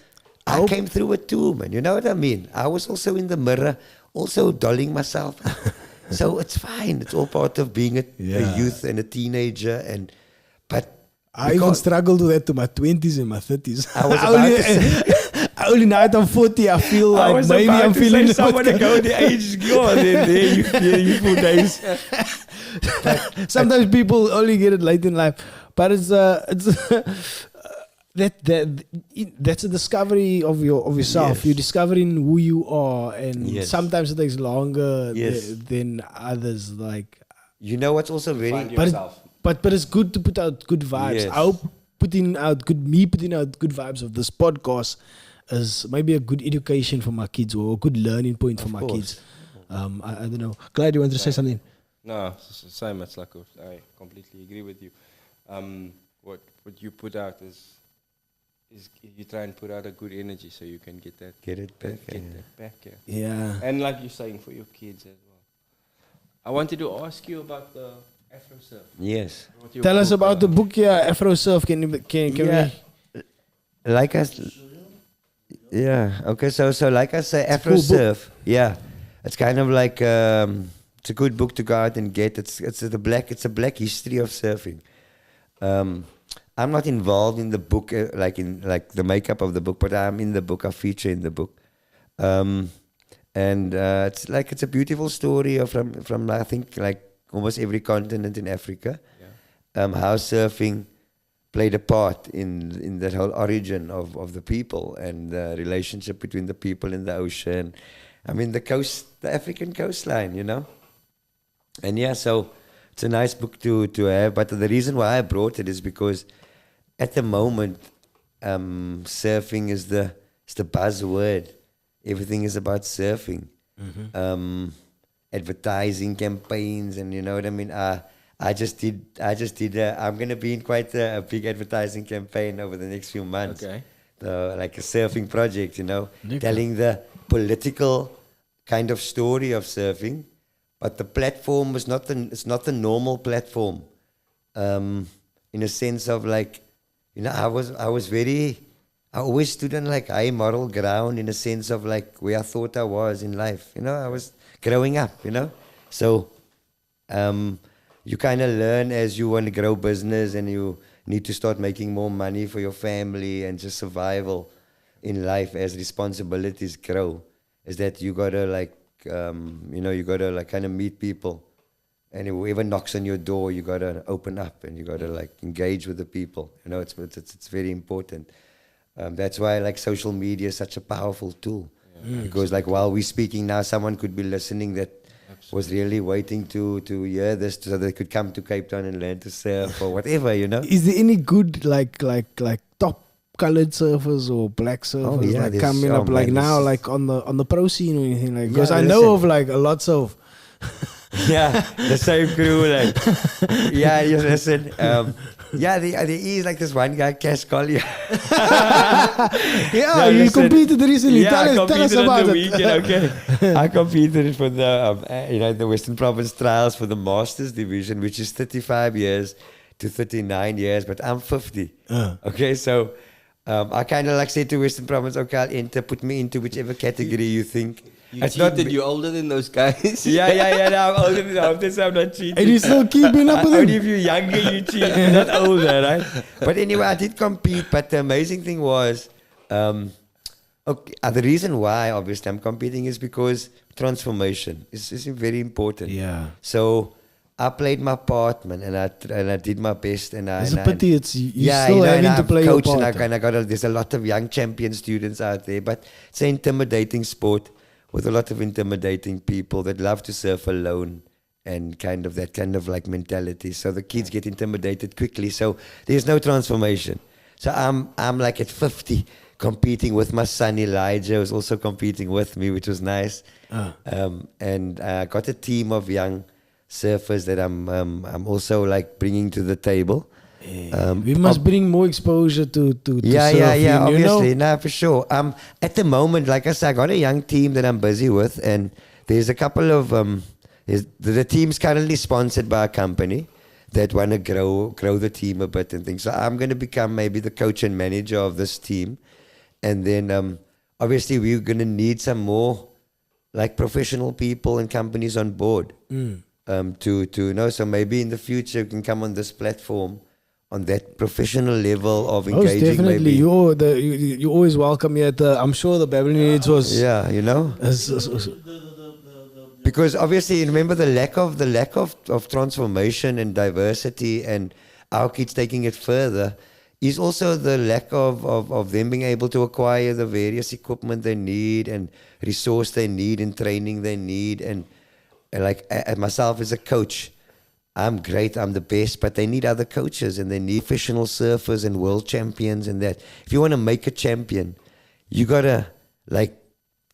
I came through it too, man. You know what I mean? I was also in the mirror, also dolling myself. So it's fine. It's all part of being a youth and a teenager. But I even struggled with that to my 20s and my 30s. I was about to say, only now that I'm 40, I feel like maybe I'm feeling someone to go the age gone. There you full days. Sometimes people only get it late in life, but it's that's a discovery of yourself. Yes. You're discovering who you are, and Yes. sometimes it takes longer Yes. than others. Like, You know what's also very... but it's good to put out good vibes. Yes. I hope putting out good vibes of this podcast is maybe a good education for my kids, or a good learning point for my kids. I don't know. Clyde, you want to say something? No, same. It's like I completely agree with you. What you put out is you try and put out a good energy so you can get that Get that back. Yeah. And like you're saying, for your kids as well. I wanted to ask you about the Afro Surf. Yes. Tell us about the book here, Afro Surf. Can we? Like us. Yeah. Okay. So like I say, Afro Surf. Yeah. It's kind of like it's a good book to go out and get. It's a black history of surfing. I'm not involved in the book, like the makeup of the book, but I'm in the book. I feature in the book, and it's a beautiful story from I think like almost every continent in Africa. Yeah. How surfing played a part in that whole origin of the people and the relationship between the people in the ocean. I mean the African coastline, you know. And yeah, so it's a nice book to have. But the reason why I brought it is because at the moment, surfing is the buzzword. Everything is about surfing. Mm-hmm. Advertising campaigns, and you know what I mean. I just did. I'm gonna be in quite a big advertising campaign over the next few months. Okay. Like a surfing project, you know, telling the political kind of story of surfing, but the platform is not the normal platform. in a sense of like, you know, I always stood on like high moral ground in a sense of like where I thought I was in life. You know, I was growing up, you know. So you kind of learn as you want to grow business and you need to start making more money for your family and just survival in life as responsibilities grow, is that you gotta like, you know, you gotta like kind of meet people. And whoever knocks on your door, you gotta open up and you gotta like engage with the people. You know, it's very important. That's why like social media is such a powerful tool, because like while we're speaking now, someone could be listening that was really waiting to hear this so they could come to Cape Town and learn to surf or whatever. You know, Is there any good like top colored surfers or black surfers yeah, like there's coming up some, like man. now This like on the pro scene or anything like? Yeah, Because I listen. know of like lots of. yeah, the same crew. Like, yeah, you listen. Yeah, there is like this one guy, Collier. Yeah, No, you listen. competed recently. Yeah, I tell us competed on about the it. weekend. Okay, I competed for the you know, the Western Province Trials for the Masters division, which is 35 years to 39 years, but I'm 50. Okay, so I kind of like said to Western Province, okay, I'll enter, put me into whichever category you think. You cheated, you're older than those guys. Yeah. No, I'm older than them, so I'm not cheating. And you still keeping up with Only him. if you're younger, you cheat. You're not older, right? But anyway, I did compete. But the amazing thing was, the reason why, obviously, I'm competing is because transformation is very important. Yeah. So I played my part, man, and I did my best. And It's a pity it's you still you know, having and to I've play your coached part. and there's a lot of young champion students out there, but it's an intimidating sport with a lot of intimidating people that love to surf alone and kind of that kind of like mentality. So the kids get intimidated quickly. So there's no transformation. So I'm like at 50 competing with my son Elijah, who's also competing with me, which was nice. And I got a team of young surfers that I'm also like bringing to the table. We must bring more exposure to surfing, you obviously, know? no, for sure. At the moment, like I said, I got a young team that I'm busy with, and there's a couple of the team's currently sponsored by a company that want to grow the team a bit and things. So I'm going to become maybe the coach and manager of this team, and then obviously we're going to need some more like professional people and companies on board to you know. So maybe in the future we can come on this platform on that professional level of Most engaging. definitely. Maybe You're always welcome here. I'm sure the Babylonians was. yeah, you know. Because obviously, remember the lack of transformation and diversity, and our kids taking it further, is also the lack of them being able to acquire the various equipment they need and resource they need and training they need. And like myself as a coach, I'm great, I'm the best, but they need other coaches and they need professional surfers and world champions and that. If you want to make a champion, you gotta like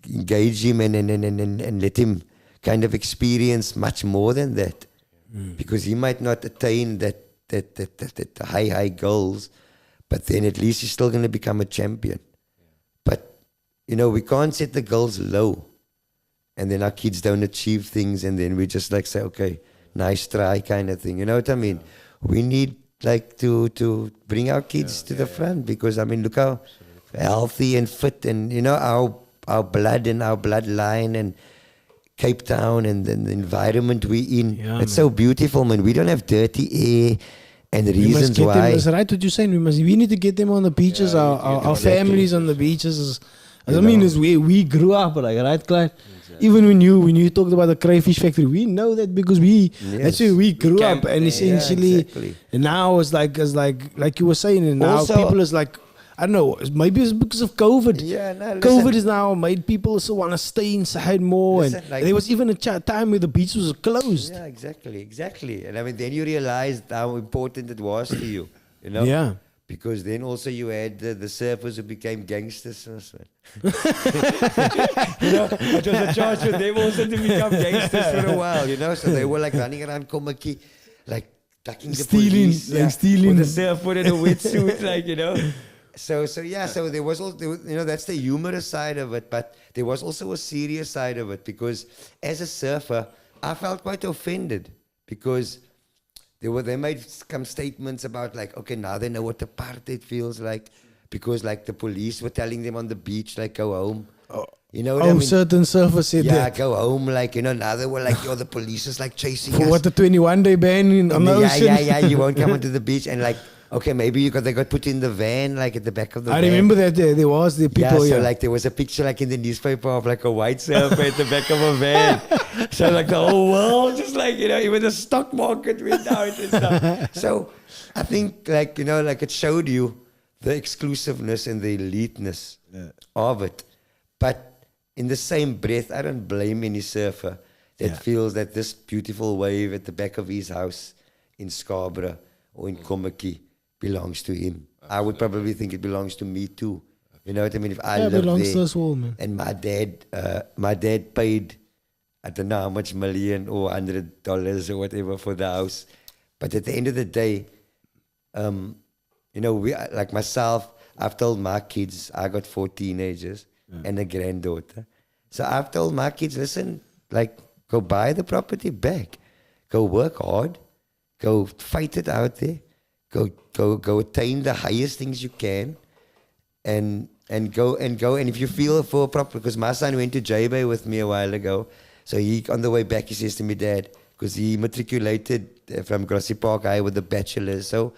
engage him and let him kind of experience much more than that, because he might not attain that high goals, but then at least he's still going to become a champion. But you know, we can't set the goals low, and then our kids don't achieve things, and then we just like say, okay, nice try, kind of thing. You know what I mean? We need like to bring our kids to the front, because I mean, look how healthy and fit, and you know, our blood and our bloodline and Cape Town and the environment we in. Yeah, it's so beautiful, man. We don't have dirty air and reasons why. That's right what you're saying. We need to get them on the beaches, our families on the beaches. I mean, is where we grew up, like, right, Clyde? Exactly. Even when you talked about the crayfish factory, we know that because that's where we grew up, and essentially, and now it's like you were saying, and now Also, people is like, I don't know, maybe it's because of COVID. Yeah, no, listen. COVID has now made people also want to stay inside more, Listen, and like, there was even a time where the beach was closed. Yeah, exactly. And I mean, then you realized how important it was to you, you know? Yeah. Because then also you had the surfers who became gangsters. You know, it was a chance for them also to become gangsters for a while, you know? So they were like running around Komaki, like ducking the police. stealing. With a surfboard and a wetsuit, like, you know? So there was also, you know, that's the humorous side of it, but there was also a serious side of it, because as a surfer, I felt quite offended, because they made some statements about like, okay, now they know what apartheid feels like, because like the police were telling them on the beach, like, go home. You know what I mean? certain surfers said Yeah, that. go home, like, you know, now they were like, yo, the police is like chasing For us. what, the 21-day ban on the ocean? Yeah, you won't come onto the beach. And like, okay, maybe they got put in the van, like at the back of the I van. remember that there was the people. Yeah, so like there was a picture like in the newspaper of like a white surfer at the back of a van. So like the whole world just like, you know, even the stock market went down and stuff. So I think like, you know, like it showed you the exclusiveness and the eliteness of it. But in the same breath, I don't blame any surfer that feels that this beautiful wave at the back of his house in Scarborough or in Komaki belongs to him. I would probably think it belongs to me too. You know what I mean? If I Yeah, it live belongs there, to us all, man. and my dad paid, I don't know how much million or $100 or whatever for the house. But at the end of the day, you know, like myself, I've told my kids, I got 4 teenagers and a granddaughter. So I've told my kids, listen, like, go buy the property back. Go work hard. Go fight it out there. Go attain the highest things you can. And go. And if you feel for a property, because my son went to J-Bay with me a while ago. So he, on the way back, he says to me, Dad, because he matriculated from Grassy Park High with a bachelor's. So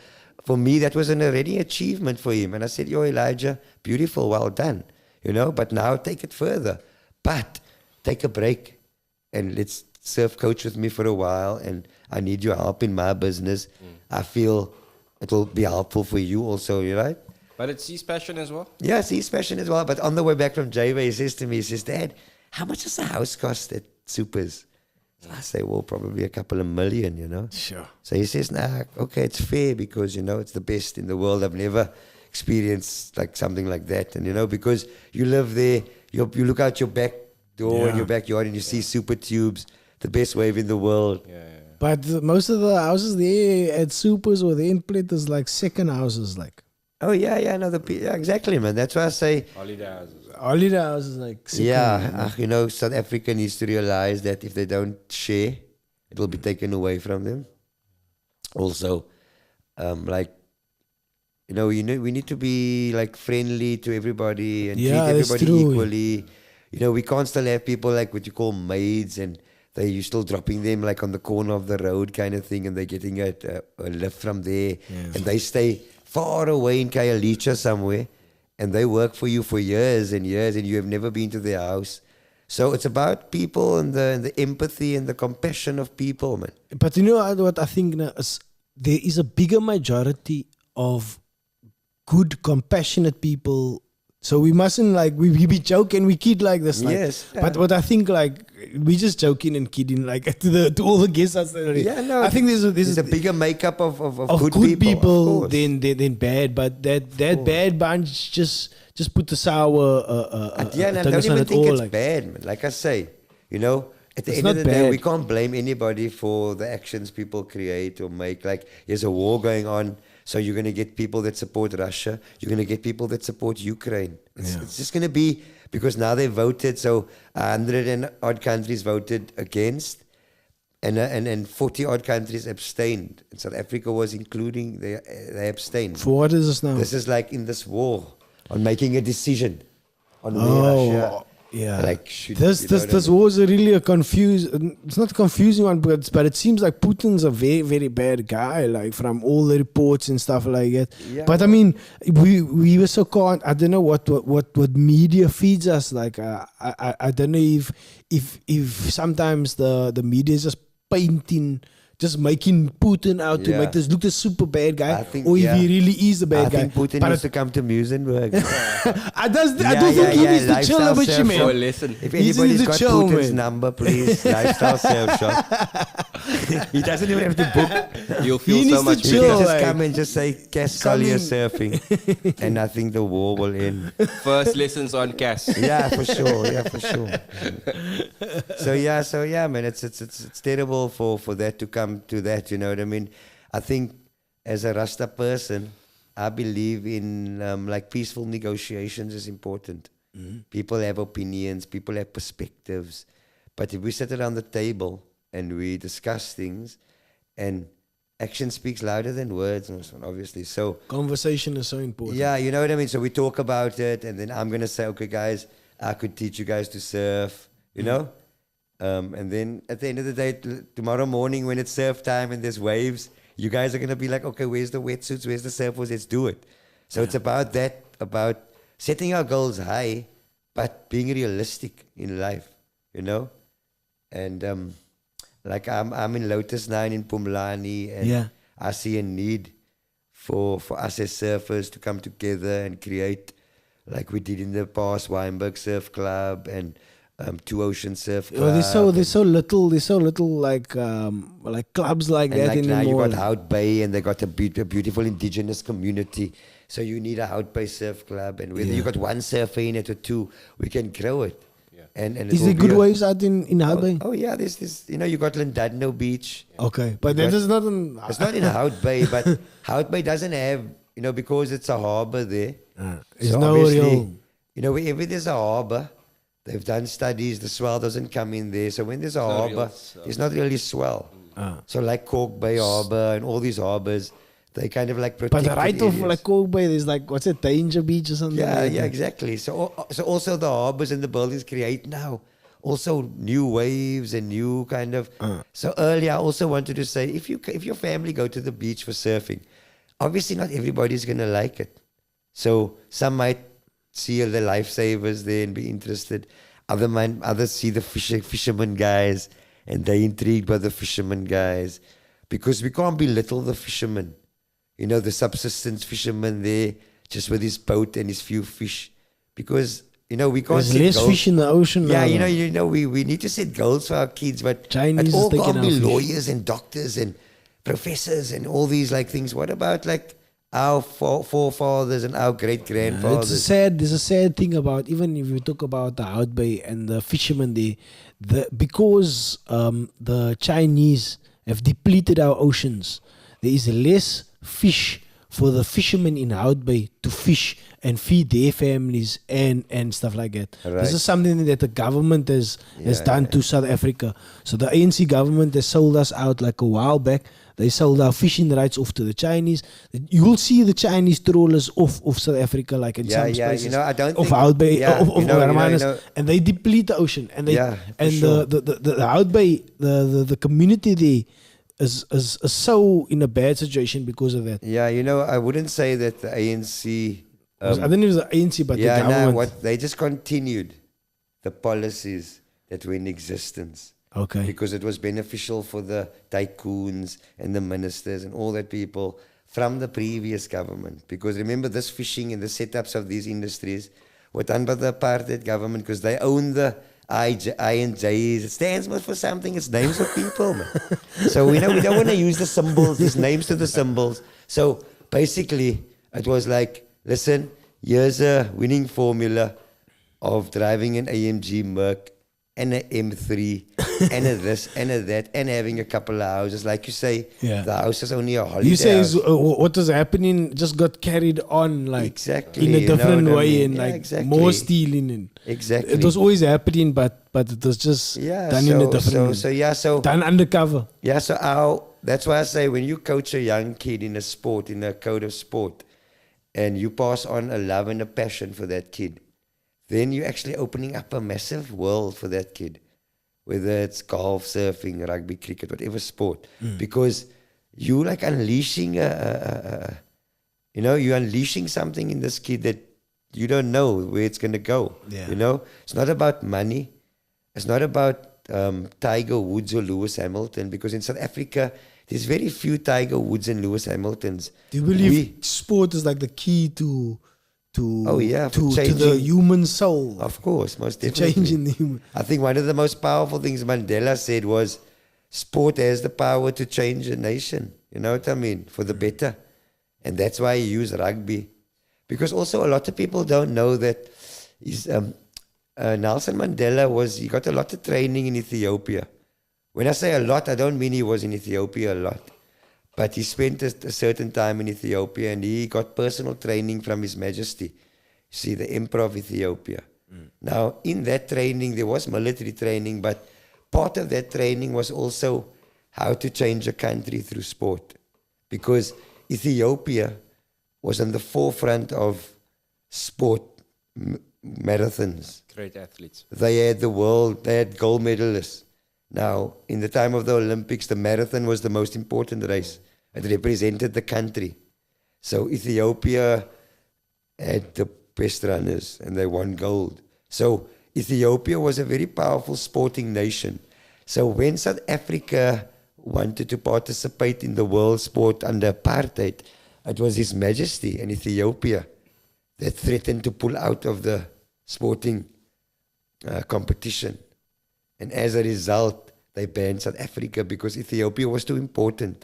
for me, that was an already achievement for him. And I said, yo, Elijah, beautiful, well done. You know, but now take it further. But take a break and let's surf coach with me for a while. And I need your help in my business. I feel it will be helpful for you also, you right? But it's his passion as well. Yes, he's passionate as well. But on the way back from J-Bay, he says to me, he says, Dad, how much does the house cost at Supers? So I say, well, probably a couple of million, you know. Sure. So he says, nah, okay, it's fair because, you know, it's the best in the world. I've never experienced like something like that. And, you know, because you live there, you look out your back door in your backyard and you see Super Tubes, the best wave in the world. But most of the houses there at Supers or the input is like second houses, like. Oh, yeah, exactly, man. That's why I say, Holiday houses. Holiday houses like second. you know, South Africa needs to realize that if they don't share, it will be taken away from them. Also, like, you know, we need to be like friendly to everybody and treat that's everybody true. equally. You know, we can't still have people like what you call maids and you're still dropping them like on the corner of the road kind of thing and they're getting a lift from there and they stay far away in Khayelitsha somewhere and they work for you for years and years and you have never been to their house. So it's about people and the empathy and the compassion of people, man. But you know what I think now is there is a bigger majority of good, compassionate people. So we mustn't like we be joking, we kid like this. Like, Yes. But what I think like we just joking and kidding like to all the guests. I think there's a bigger makeup of good people of course. than bad. But that bad bunch just put the sour. And I don't even think it's bad, man. Like I say, you know, at the It's end of not the day, bad. we can't blame anybody for the actions people create or make. Like, there's a war going on, so you're going to get people that support Russia. You're going to get people that support Ukraine. It's just going to be, because now they voted, so 100 and odd countries voted against, and 40 odd countries abstained. And South Africa was including, they abstained. For what is this now? This is like in this war on making a decision on where Russia. Yeah, like this was really a it's not a confusing one, but it seems like Putin's a very, very bad guy, like from all the reports and stuff like that. Yeah, but I mean, we were so caught. I don't know what media feeds us. Like I don't know if sometimes the media is just painting. Just making Putin out to make this look the super bad guy, or if he really is the bad guy. I think Putin needs to come to Musenberg. I don't think he needs to chill a bit, man. Oh, listen. If He needs anybody's to got chill, Putin's man. number, please, lifestyle sales shop. He doesn't even have to book. You'll He feel needs so to much He chill. can better. just like- come and just say, Cass Collier surfing. And I think the war will end. First lessons on Cass. Yeah, for sure. So yeah, man, it's terrible for that to come to that, you know what I mean? I think as a Rasta person, I believe in like peaceful negotiations is important. People have opinions, people have perspectives. But if we sit around the table and we discuss things and action speaks louder than words, obviously. So Conversation is so important. yeah, you know what I mean? So we talk about it, and then I'm going to say, okay, guys, I could teach you guys to surf, you know? And then at the end of the day, tomorrow morning when it's surf time and there's waves, you guys are going to be like, okay, where's the wetsuits? Where's the surfboards? Let's do it. So it's about that, about setting our goals high, but being realistic in life, you know? And like I'm in Lotus 9 in Pumlani, and I see a need for us as surfers to come together and create, like we did in the past, Weinberg Surf Club and Two Ocean Surf Club. There's so little like clubs like and that like in now the you mall. got Hout Bay, and they got a beautiful indigenous community. So you need a Hout Bay Surf Club, and whether you got one surfer in it or two, we can grow it. Yeah. And it Is will there be good a- waves out in Hout Bay? Oh yeah, there's this. You know, you got Llandudno Beach. Okay, but that is not in. It's not in Hout Bay, but Hout Bay doesn't have, you know, because it's a harbour there. It's So no obviously, real. you know, wherever there's a harbour, they've done studies, the swell doesn't come in there. So when there's a It's not real harbour, swell. there's not really swell. So like Cork Bay Harbour and all these harbours, they kind of like But protect right off like Cork Bay, there's like what's it, Danger Beach or something? Yeah, like yeah, that? exactly. So also the harbours and the buildings create now also new waves and new kind of. So earlier I also wanted to say, if your family go to the beach for surfing, obviously not everybody's gonna like it. So some might see the lifesavers there and be interested. Others see the fishermen guys and they're intrigued by the fishermen guys, because we can't belittle the fishermen. You know, the subsistence fisherman there, just with his boat and his few fish, because you know we can't. There's set less goals. fish in the ocean now. Yeah, you know, we need to set goals for our kids, but Chinese it all is taking can't be our fish. lawyers and doctors and professors and all these like things. What about like our forefathers and our great grandfathers? There's a sad thing about, even if you talk about the Hout Bay and the fishermen there, because the Chinese have depleted our oceans, there is less fish for the fishermen in Hout Bay to fish and feed their families and stuff like that. Right. This is something that the government has done to South Africa. So the ANC government has sold us out like a while back. They sold our fishing rights off to the Chinese. You will see the Chinese trawlers off South Africa, like in some spaces. You know, I don't of think Hout Bay, yeah, of you know, Hermanus, and they deplete the ocean. And they Yeah, for and sure. the Hout Bay, the community there is so in a bad situation because of that. Yeah, you know, I wouldn't say that the ANC. I don't know if it's the ANC, but the Yeah, government. no, what they just continued the policies that were in existence. Okay. Because it was beneficial for the tycoons and the ministers and all that people from the previous government. Because remember, this fishing and the setups of these industries were done by the apartheid government, because they own the INJs. It stands for something. It's names of people, man. So we know we don't want to use the symbols. There's names to the symbols. So basically, it was like, listen, here's a winning formula of driving an AMG Merc and an M3 and a this and a that and having a couple of houses. Like you say, Yeah. the house is only a holiday You say house. what was happening just got carried on, like Exactly, in a you know different what I way, mean? and Yeah, like exactly. more stealing. And Exactly. it was always happening, but it was just done in a different done undercover. Yeah, so that's why I say, when you coach a young kid in a sport, in a code of sport, and you pass on a love and a passion for that kid, then you're actually opening up a massive world for that kid, whether it's golf, surfing, rugby, cricket, whatever sport, because you like unleashing you're unleashing something in this kid that you don't know where it's going to go. Yeah. You know, it's not about money. It's not about Tiger Woods or Lewis Hamilton, because in South Africa, there's very few Tiger Woods and Lewis Hamiltons. Do you believe sport is like the key to for the changing- human soul? Of course, most To definitely. change in the human. I think one of the most powerful things Mandela said was, sport has the power to change a nation. You know what I mean? For the better. And that's why he used rugby. Because also a lot of people don't know that Nelson Mandela he got a lot of training in Ethiopia. When I say a lot, I don't mean he was in Ethiopia a lot. But he spent a certain time in Ethiopia, and he got personal training from His Majesty. See, the Emperor of Ethiopia. Now, in that training, there was military training, but part of that training was also how to change a country through sport. because Ethiopia was on the forefront of sport marathons. Great athletes. They had they had gold medalists. Now, in the time of the Olympics, the marathon was the most important race. It represented the country. So Ethiopia had the best runners and they won gold. So Ethiopia was a very powerful sporting nation. So when South Africa wanted to participate in the world sport under apartheid, it was His Majesty in Ethiopia that threatened to pull out of the sporting competition. And as a result, they banned South Africa because Ethiopia was too important,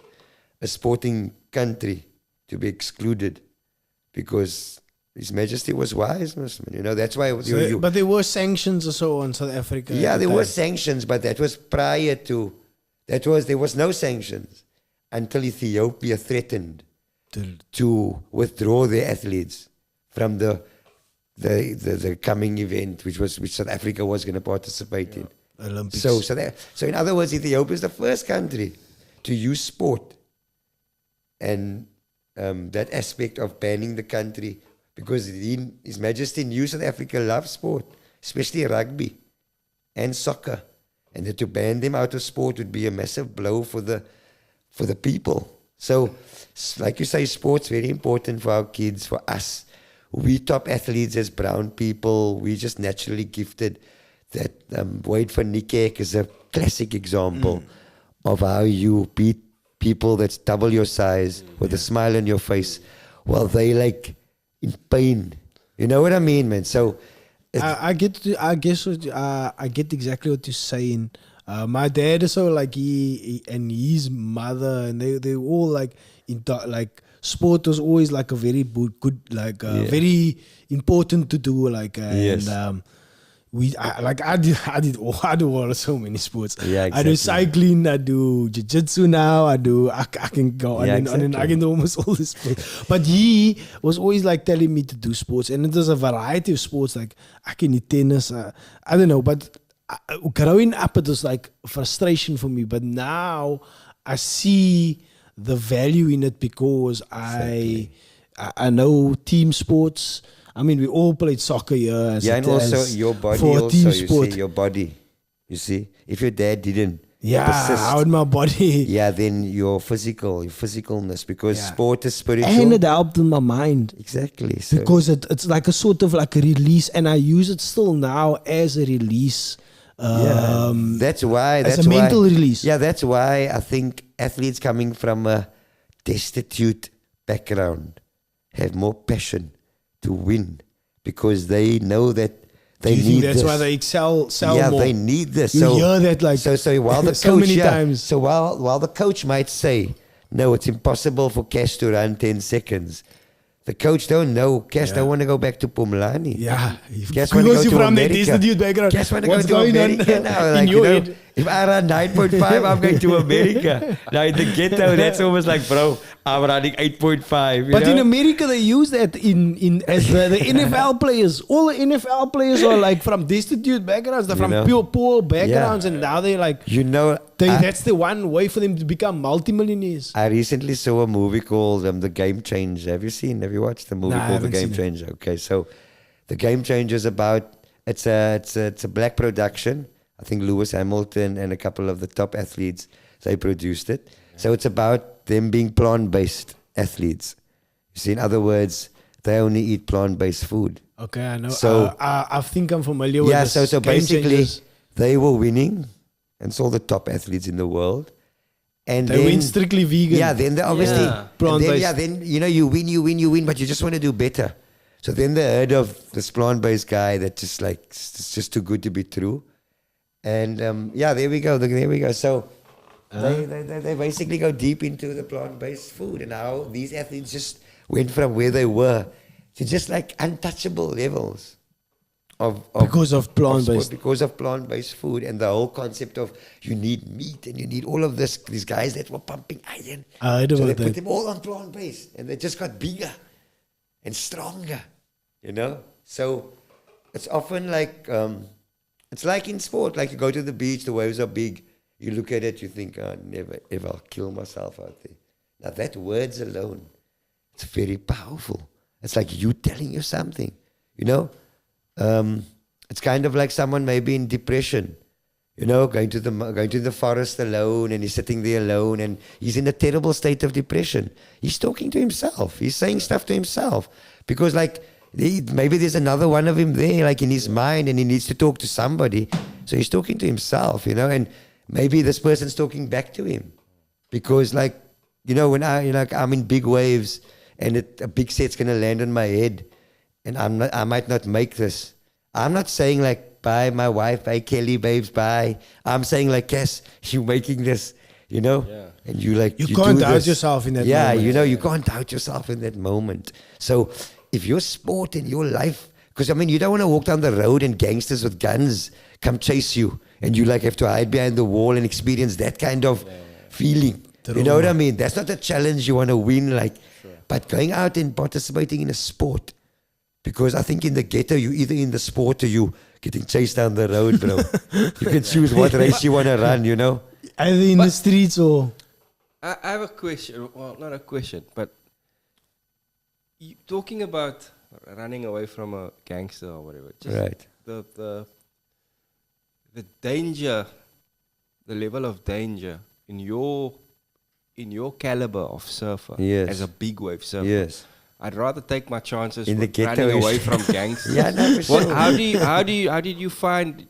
a sporting country, to be excluded, because His Majesty was wise, Muslim. That's why. But there were sanctions or so on South Africa. Yeah, there were sanctions, but that was prior to. There was no sanctions until Ethiopia threatened to withdraw their athletes from the coming event, which South Africa was going to participate in. Olympics. So in other words, Ethiopia is the first country to use sport and that aspect of banning the country, because His Majesty knew South Africa loves sport, especially rugby and soccer, and that to ban them out of sport would be a massive blow for the people. So, like you say, sport's very important for our kids, for us. We top athletes as brown people, we just naturally gifted. That Wade van Niekerk is a classic example of how you beat people that's double your size with a smile on your face while they like in pain. You know what I mean, man? So I get exactly what you're saying. My dad is so like he and his mother, and they all like sport was always like a very good very important to do, like Yes. and I do so many sports. Yeah, I do exactly. cycling, I do jiu-jitsu now, I can go on Yeah, and on, and I exactly. can do almost all the sports. But he was always like telling me to do sports, and there's a variety of sports, like I can eat tennis, I don't know, but growing up it was like frustration for me, but now I see the value in it because I know team sports. I mean, we all played soccer here. and also your body for a also, team you sport. see, your body. You see, if your dad didn't persist, how would my body? yeah, then your physicalness, because Yeah. sport is spiritual. And it helped in my mind Exactly. So because it's like a sort of like a release, and I use it still now as a release. that's why. as That's a mental why, release. Yeah, that's why I think athletes coming from a destitute background have more passion to win, because they know that they Do you need think that's this. why they excel Yeah, more? they need this. You so hear that like so while the so coach, many times. So while the coach might say, no, it's impossible for Cash to run 10 seconds. The coach don't know. Cash don't want to go back to Pumlani. Yeah, Cash want to go because to you're from the America. destitute background. Cash want to go What's to going on America now. in Like, your head? if I run 9.5, I'm going to America. Now in the ghetto, that's almost like, bro, I'm running 8.5. But in America, they use that in as the NFL players. All the NFL players are like from destitute backgrounds. They're You from know? poor backgrounds, and now they like that's the one way for them to become multimillionaires. I recently saw a movie called The Game Changer. Have you watched the movie Nah, I called The haven't Game seen it. Changer? Okay, so The Game Changer is about, it's a black production. I think Lewis Hamilton and a couple of the top athletes, they produced it. So it's about them being plant-based athletes. You see, in other words, they only eat plant-based food. Okay, I know. So- I think I'm familiar with Yeah, this. so Game basically, Changers. they were winning, and it's all the top athletes in the world. And They then, went strictly vegan. Yeah, then they obviously, Yeah. and Plant-based. then you win, but you just want to do better. So then they heard of this plant-based guy that just like it's just too good to be true. And there we go. So they basically go deep into the plant-based food, and how these athletes just went from where they were to just like untouchable levels of Because of sport, plant-based. because of plant-based food, and the whole concept of you need meat and you need all of this. These guys that were pumping iron, I heard so they about put that. them all on plant-based, and they just got bigger and stronger. So it's often like it's like in sport. Like you go to the beach, the waves are big. You look at it, you think, never ever I'll kill myself out there. Now that words alone, it's very powerful. It's like you telling you something, you know. It's kind of like someone maybe in depression, you know, going to the forest alone, and he's sitting there alone, and he's in a terrible state of depression. He's talking to himself. He's saying stuff to himself because, like, maybe there's another one of him there, like in his mind, and he needs to talk to somebody. So he's talking to himself, you know, and maybe this person's talking back to him because, like, you know, when I'm in big waves and a big set's gonna land on my head, and I might not make this. I'm not saying like, bye, my wife, bye, Kelly, babes, bye. I'm saying like, Cass, you making this, you know? Yeah. And you like, You can't do doubt this. yourself in that Yeah, moment. you know, you can't doubt yourself in that moment. So if your sport and your life, because I mean, you don't want to walk down the road and gangsters with guns come chase you, and you like have to hide behind the wall and experience that kind of feeling. You know what I mean? That's not a challenge you want to win, like, but going out and participating in a sport. Because I think in the ghetto, you either in the sport or you getting chased down the road, bro. You can choose what race you want to run, you know? Either in the streets or... I have a question. Well, not a question, but you talking about running away from a gangster or whatever. Just Right. The danger, the level of danger in your caliber of surfer, Yes. as a big wave surfer. Yes. I'd rather take my chances In the with ghetto running is- away from gangsters. Yeah, no, for sure. How did you find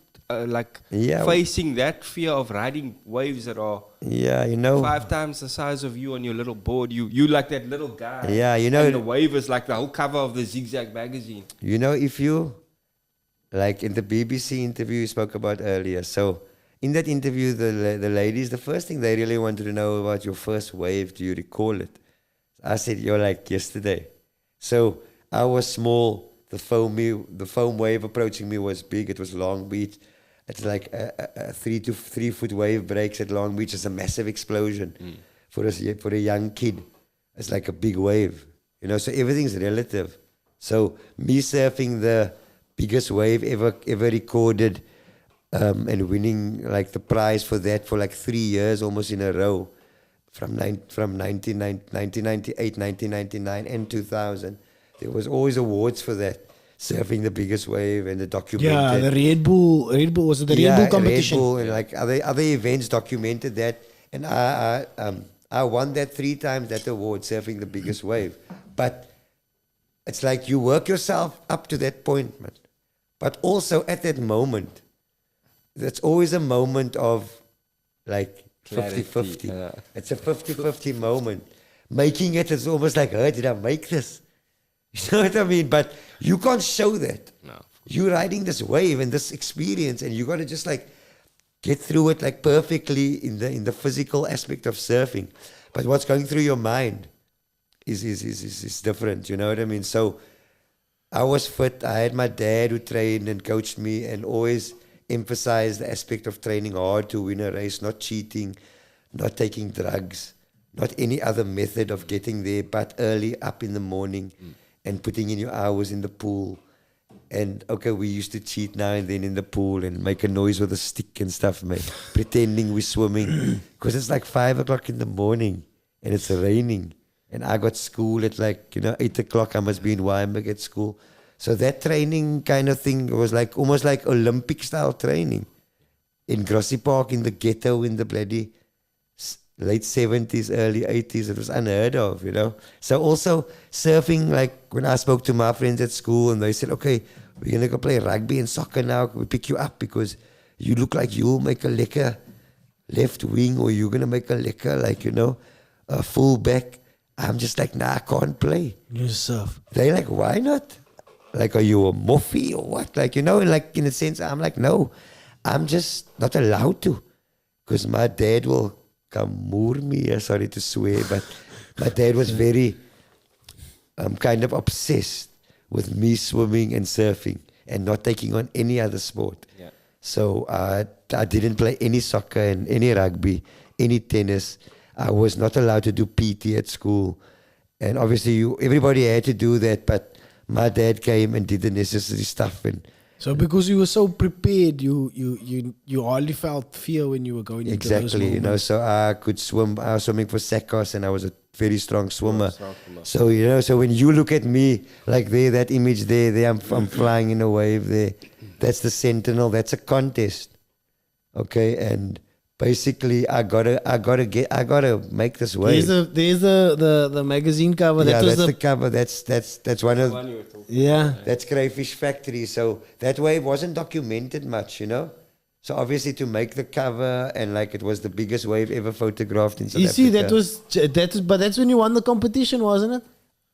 Yeah. facing that fear of riding waves that are Yeah, you know. 5 times the size of you on your little board? You like that little guy. Yeah, you know. And the wave is like the whole cover of the Zigzag magazine. You know, if you, like in the BBC interview you spoke about earlier, so in that interview, the ladies, the first thing they really wanted to know about your first wave, do you recall it? I said, you're like yesterday. So I was small, the foam wave approaching me was big, it was Long Beach. It's like a 3 to 3 foot wave breaks at Long Beach. It's a massive explosion for a young kid. It's like a big wave, you know, so everything's relative. So me surfing the biggest wave ever recorded, and winning like the prize for that for like 3 years almost in a row, from 1998, 1999 and 2000. There was always awards for that, surfing the biggest wave and the documented. Yeah, the Red Bull, was it the Red Bull competition? Red Bull and like other events documented that. And I won that 3 times, that award, surfing the biggest wave. But it's like you work yourself up to that point, man. But also at that moment, that's always a moment of like 50-50. It's a 50-50 moment. Making it is almost like, oh, did I make this? You know what I mean? But you can't show that. No. You're riding this wave and this experience, and you got to just like get through it like perfectly in the physical aspect of surfing. But what's going through your mind is different. You know what I mean? So I was fit. I had my dad who trained and coached me and always emphasized the aspect of training hard to win a race, not cheating, not taking drugs, not any other method of getting there, but early up in the morning and putting in your hours in the pool. And okay, we used to cheat now and then in the pool and make a noise with a stick and stuff, man, pretending we're swimming. Because it's like 5 o'clock in the morning and it's raining. And I got school at like, 8 o'clock. I must be in Wynberg at school. So that training kind of thing was like almost like Olympic style training in Grassy Park, in the ghetto, in the bloody late 70s, early 80s. It was unheard of, So also surfing, like when I spoke to my friends at school and they said, okay, we're going to go play rugby and soccer now. We pick you up because you look like you'll make a lekker left wing, or you're going to make a lekker, like, a full back. I'm just like, nah, I can't play. You surf. They're like, why not? Like, are you a muffy or what? Like, like in a sense, I'm like, no, I'm just not allowed to. Because my dad will come moor me, sorry to swear, but my dad was very kind of obsessed with me swimming and surfing and not taking on any other sport. Yeah. So I didn't play any soccer and any rugby, any tennis. I was not allowed to do PT at school. And obviously everybody had to do that, but my dad came and did the necessary stuff. And so because you were so prepared, you hardly felt fear when you were going into those exactly, moments. so I could swim. I was swimming for SACOS and I was a very strong swimmer. Strong swimmer. So, you know, so when you look at me, like there, that image there, I'm flying in a wave there. That's the Sentinel. That's a contest. Okay, and basically, I gotta make this wave. There's the magazine cover. Yeah, That was that's the cover. That's one of. One you were talking. yeah. That's Crayfish Factory. So that wave wasn't documented much, you know. So obviously to make the cover and like it was the biggest wave ever photographed in South You see, Africa. but that's when you won the competition, wasn't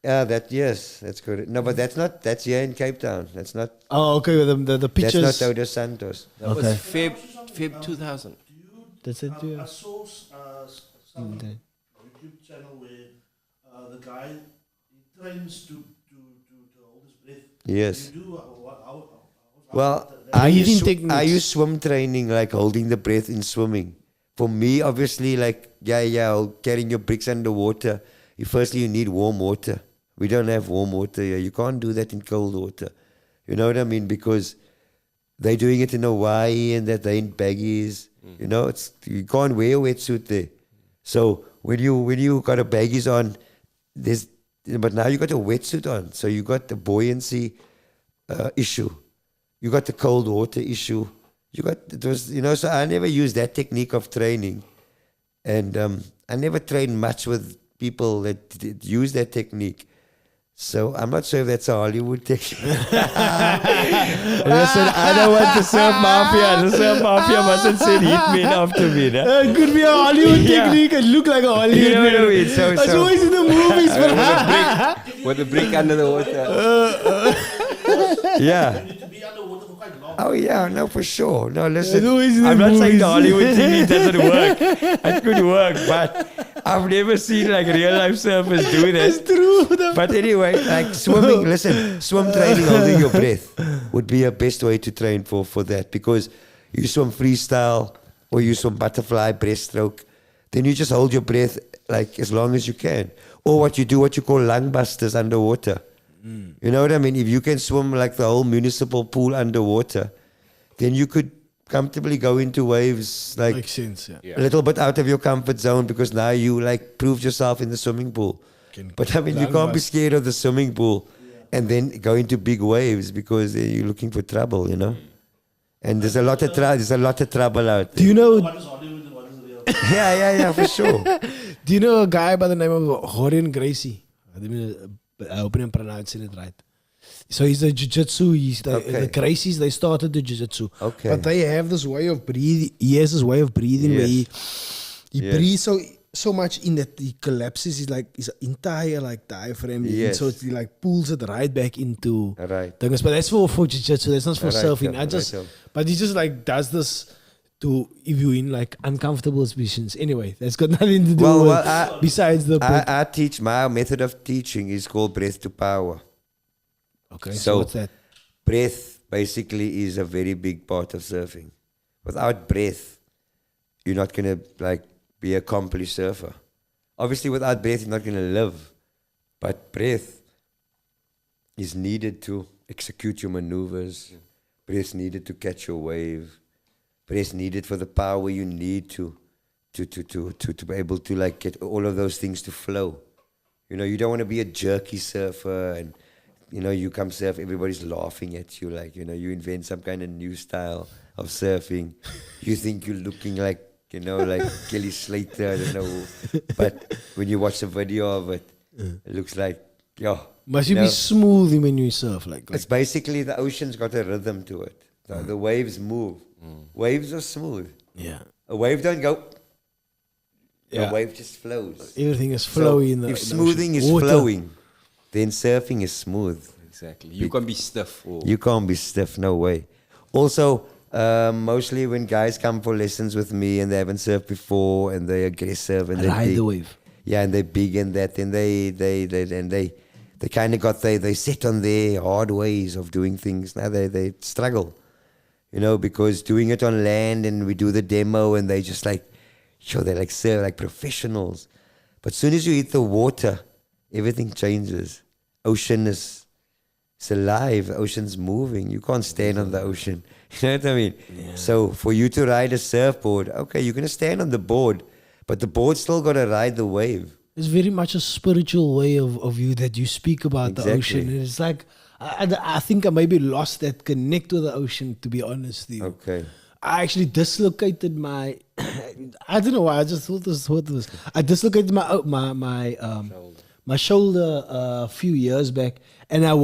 it? Yes, that's correct. No, but that's here in Cape Town. That's not. Oh, okay. The pictures. That's not Todos Santos. That Okay. was Feb 2000. That's it. I Yeah. saw some Okay. YouTube channel where the guy he trains to hold his breath. Yes. You do Well, Breathing I techniques. use swim training, like holding the breath in swimming. For me, obviously, like carrying your bricks underwater. Firstly, you need warm water. We don't have warm water here. You can't do that in cold water. You know what I mean? Because they're doing it in Hawaii and that they in baggies. You know, you can't wear a wetsuit there. So when you got a baggies on, but now you got a wetsuit on, so you got the buoyancy issue. You got the cold water issue. So I never used that technique of training. And I never trained much with people that use that technique. So I'm not sure if that's a Hollywood technique. Listen, I don't want the surf mafia. The surf mafia mustn't send hitmen after me. No? It could be a Hollywood Yeah. technique. It look like a Hollywood. You know what I mean? It's always in the movies, but With a brick under the water. Yeah. to be underwater for quite long. Oh yeah, no, for sure. No, listen, It's always in the I'm not saying the movies. Hollywood technique doesn't work. It could work, but I've never seen like real life surfers do it's that. true. But anyway, like swimming, listen, swim training, holding your breath would be a best way to train for that, because you swim freestyle or you swim butterfly, breaststroke, then you just hold your breath like as long as you can. Or what you do, what you call lung busters underwater. You know what I mean? If you can swim like the whole municipal pool underwater, then you could comfortably go into waves like Makes sense, yeah. Yeah. a little bit out of your comfort zone, because now you like proved yourself in the swimming pool. But I mean, you can't be scared of the swimming pool and then go into big waves, because you're looking for trouble, you know. And there's a lot of trouble out Do there. you know? What is Hollywood and what is real? Yeah, for sure. Do you know a guy by the name of Horin Gracie? I hope I'm pronouncing it right. So he's a jiu-jitsu. The Gracies, they started the jiu-jitsu. Okay. But they have this way of breathing. He has this way of breathing where he Yes. breathes so much in that he collapses his entire like diaphragm. Yes. So he like pulls it right back into Right. things. But that's for jiu-jitsu. That's not for Right, surfing. yeah, But he just like does this to if you're in like uncomfortable positions. Anyway, that's got nothing to do with besides the I teach, my method of teaching is called breath to power. okay. so- So what's that? Breath basically is a very big part of surfing. Without breath, you're not going to like be an accomplished surfer. Obviously, without breath, you're not going to live. But breath is needed to execute your maneuvers. Breath needed to catch your wave. Breath needed for the power you need to be able to like get all of those things to flow. You know, you don't want to be a jerky surfer and you come surf, everybody's laughing at you. Like, you invent some kind of new style of surfing. You think you're looking like, like Kelly Slater, I don't know. But when you watch a video of it, it looks like, Must you be smooth when you surf? it's basically the ocean's got a rhythm to it. The waves move. Waves are smooth. yeah. A wave don't go. Yeah. A wave just flows. Everything is So flowy in the if in the smoothing ocean. is Water. flowing, then surfing is smooth. Exactly. You can be stiff. Or You can't be stiff, no way. Also, mostly when guys come for lessons with me and they haven't surfed before and they're aggressive and they're Ride big, the wave. yeah, and they're big and that, and they kind of got they set on their hard ways of doing things. Now they struggle, because doing it on land and we do the demo and they just like, they're like surf like professionals. But soon as you hit the water, everything changes. Ocean is alive. The ocean's moving. You can't stand on the ocean. You know what I mean? Yeah. So for you to ride a surfboard, okay, you're gonna stand on the board, but the board's still gotta ride the wave. It's very much a spiritual way of you that you speak about the ocean. Exactly. And it's like, I think I maybe lost that connect with the ocean, to be honest with you. Okay. I actually dislocated my, I don't know why, I just thought this, I dislocated my shoulder a few years back. And I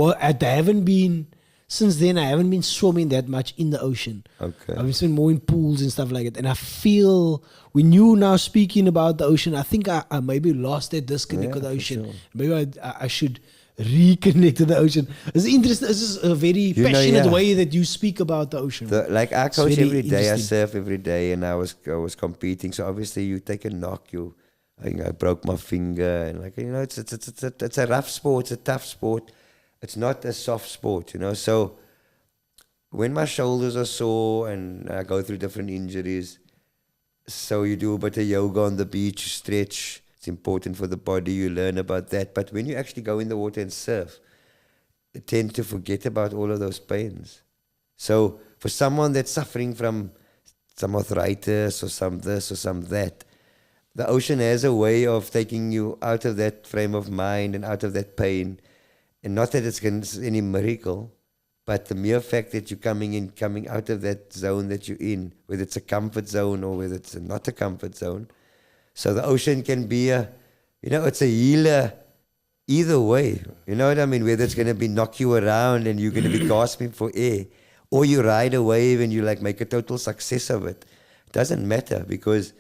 haven't been, since then, I haven't been swimming that much in the ocean. Okay. I've been swimming more in pools and stuff like that. And I feel, when you now speaking about the ocean, I think I maybe lost that disconnect Yeah, with the for ocean. sure. Maybe I should reconnect to the ocean. It's interesting. It's just a very passionate yeah. way that you speak about the ocean. Like I It's coach very every day, I interesting. surf every day, and I was competing. So obviously, you take a knock, I broke my finger, and it's a rough sport, it's a tough sport. It's not a soft sport, So when my shoulders are sore and I go through different injuries, so you do a bit of yoga on the beach, you stretch. It's important for the body. You learn about that. But when you actually go in the water and surf, you tend to forget about all of those pains. So for someone that's suffering from some arthritis or some this or some that, the ocean has a way of taking you out of that frame of mind and out of that pain. And not that it's any miracle, but the mere fact that you're coming out of that zone that you're in, whether it's a comfort zone or whether it's not a comfort zone. So the ocean can be it's a healer either way. You know what I mean? Whether it's going to be knock you around and you're going to be gasping for air, or you ride a wave and you make a total success of it. It doesn't matter, because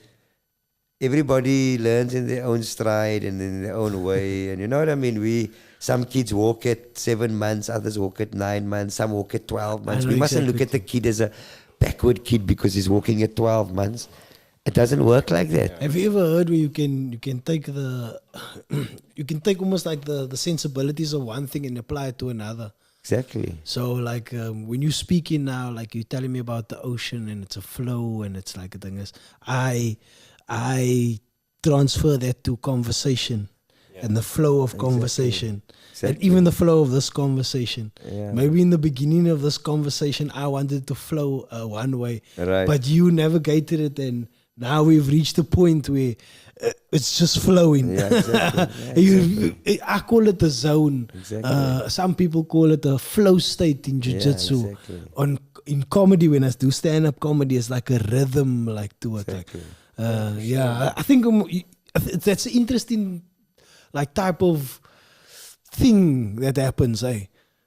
everybody learns in their own stride and in their own way. And you know what I mean? Some kids walk at 7 months, others walk at 9 months, some walk at 12 months. know We mustn't look exactly. at the kid as a backward kid because he's walking at 12 months. It doesn't work like that. Have you ever heard where you can take you can take almost like the sensibilities of one thing and apply it to another? Exactly. So like when you speaking now, like you're telling me about the ocean and it's a flow and it's like a thing is, I transfer that to conversation and the flow of conversation. And Exactly. even the flow of this conversation. Yeah. Maybe in the beginning of this conversation, I wanted to flow one way, Right. but you navigated it, and now we've reached a point where it's just flowing. Yeah, exactly. Yeah, I call it the zone. Exactly. Some people call it a flow state in jiu-jitsu. exactly. In comedy, when I do stand-up comedy, it's like a rhythm like to it. Exactly. I think that's an interesting type of thing that happens,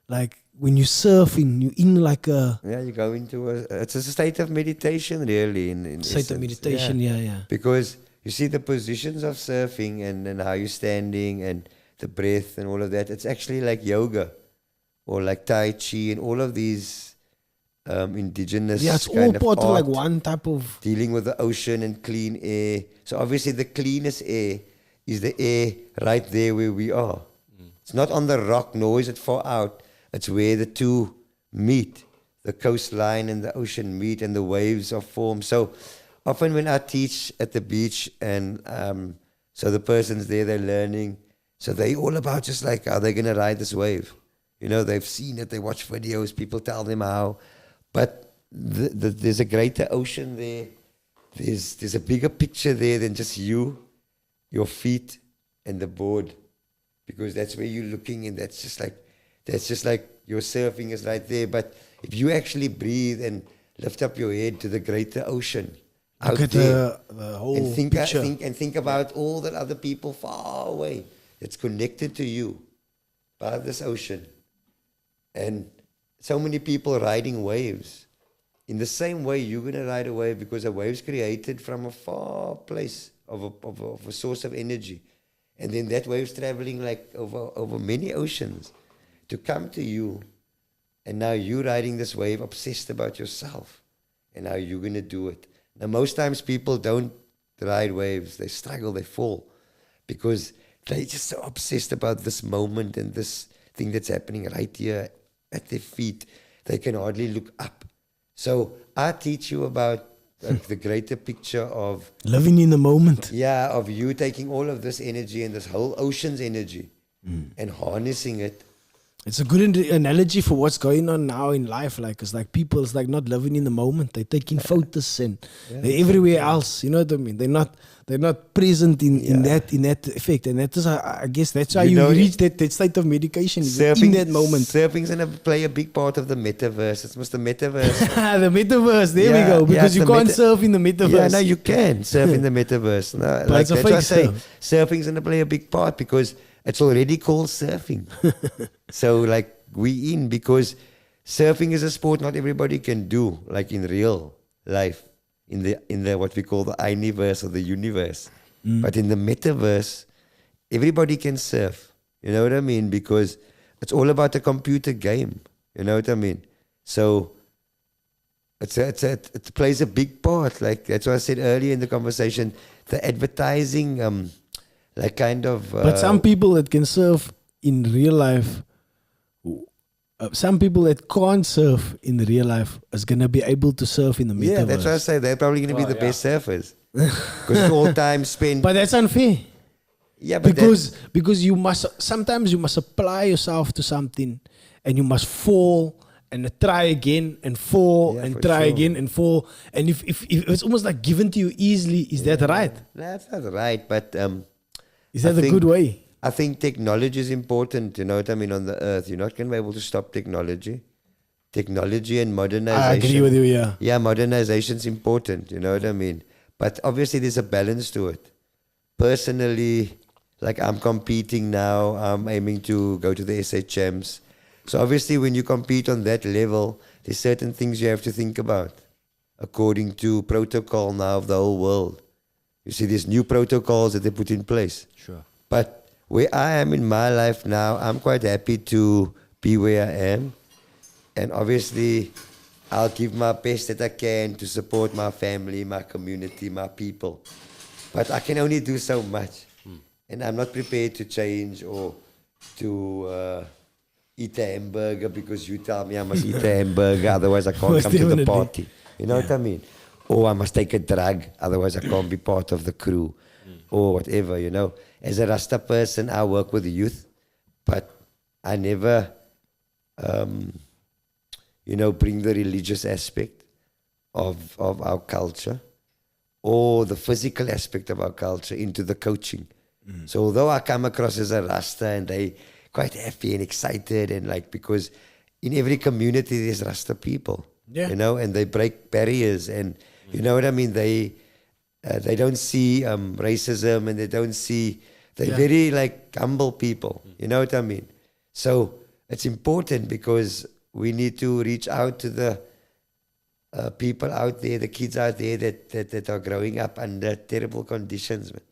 like when you're surfing, you're in like a Yeah, you go into it's a state of meditation, really. In state essence. of meditation. Yeah. Because you see the positions of surfing and how you're standing and the breath and all of that. It's actually like yoga or like Tai Chi and all of these indigenous It's all kind of part of art, like one type of. dealing with the ocean and clean air. So obviously the cleanest air is the air right there where we are. It's not on the rock, nor is it far out. It's where the two meet, the coastline and the ocean meet, and the waves are formed. So often when I teach at the beach, and so the person's there, they're learning. So they're all about just like how they're going to ride this wave. They've seen it, they watch videos, people tell them how. But there's a greater ocean there. There's a bigger picture there than just you, your feet, and the board. Because that's where you're looking, and that's just like your surfing is right there. But if you actually breathe and lift up your head to the greater ocean, out Look at there, the whole and picture. think about all the other people far away that's connected to you by this ocean, and so many people riding waves. In the same way, you're going to ride a wave, because a wave's created from a far place of a source of energy. And then that wave's traveling like over many oceans to come to you. And now you're riding this wave, obsessed about yourself and how you're going to do it. Now, most times people don't ride waves. They struggle, they fall, because they're just so obsessed about this moment and this thing that's happening right here at their feet. They can hardly look up. So I teach you about the greater picture of Living in the moment. of you taking all of this energy and this whole ocean's energy and harnessing it It's a good analogy for what's going on now in life. Like, it's like people, it's like not living in the moment. They're taking photos and they're everywhere else. You know what I mean? They're not present in that effect. And that is, I guess, that's how You you know, reach that state of medication in that moment. Surfing's gonna play a big part of the metaverse. It's the metaverse. The metaverse. There Yeah, we go. yeah, Because it's you the can't surf in the metaverse. Yeah, no, you can surf in the metaverse. No, But it's a that's why I fake say surf. surfing's gonna play a big part because it's already called surfing. So like we in because surfing is a sport not everybody can do like in real life in the what we call the universe or the universe. But in the metaverse, everybody can surf. You know what I mean? Because it's all about a computer game. You know what I mean? So it plays a big part. Like that's what I said earlier in the conversation. The advertising, like kind of. But some people that can surf in real life, some people that can't surf in real life is gonna be able to surf in the metaverse. Yeah, that's what I say. They're probably going to be the best surfers because it's all time spent. But that's unfair. Yeah, but Because you must sometimes you must apply yourself to something, and you must fall and try again and fall Yeah, and for try sure. again and fall. And if it's almost like given to you easily, is that right? That's not right. But Is that I a think- good way? I think technology is important. You know what I mean? On the earth, you're not going to be able to stop technology. Technology and modernization. I agree with you. Yeah. Yeah, modernization is important. You know what I mean? But obviously, there's a balance to it. Personally, like I'm competing now, I'm aiming to go to the SA Champs. So obviously, when you compete on that level, there's certain things you have to think about, according to protocol now of the whole world. You see, there's new protocols that they put in place. Sure. But where I am in my life now, I'm quite happy to be where I am. And obviously, I'll give my best that I can to support my family, my community, my people. But I can only do so much. And I'm not prepared to change or to eat a hamburger because you tell me I must eat a hamburger, otherwise I can't Most come to the definitely. party. You know what I mean? Or I must take a drug, otherwise I can't be part of the crew. Or whatever, you know. As a Rasta person, I work with the youth, but I never, bring the religious aspect of our culture or the physical aspect of our culture into the coaching. So although I come across as a Rasta and they quite happy and excited and like, because in every community there's Rasta people, you know, and they break barriers and you know what I mean? They don't see racism and they don't see, they're very like humble people, you know what I mean? So it's important because we need to reach out to the people out there, the kids out there that are growing up under terrible conditions. Man.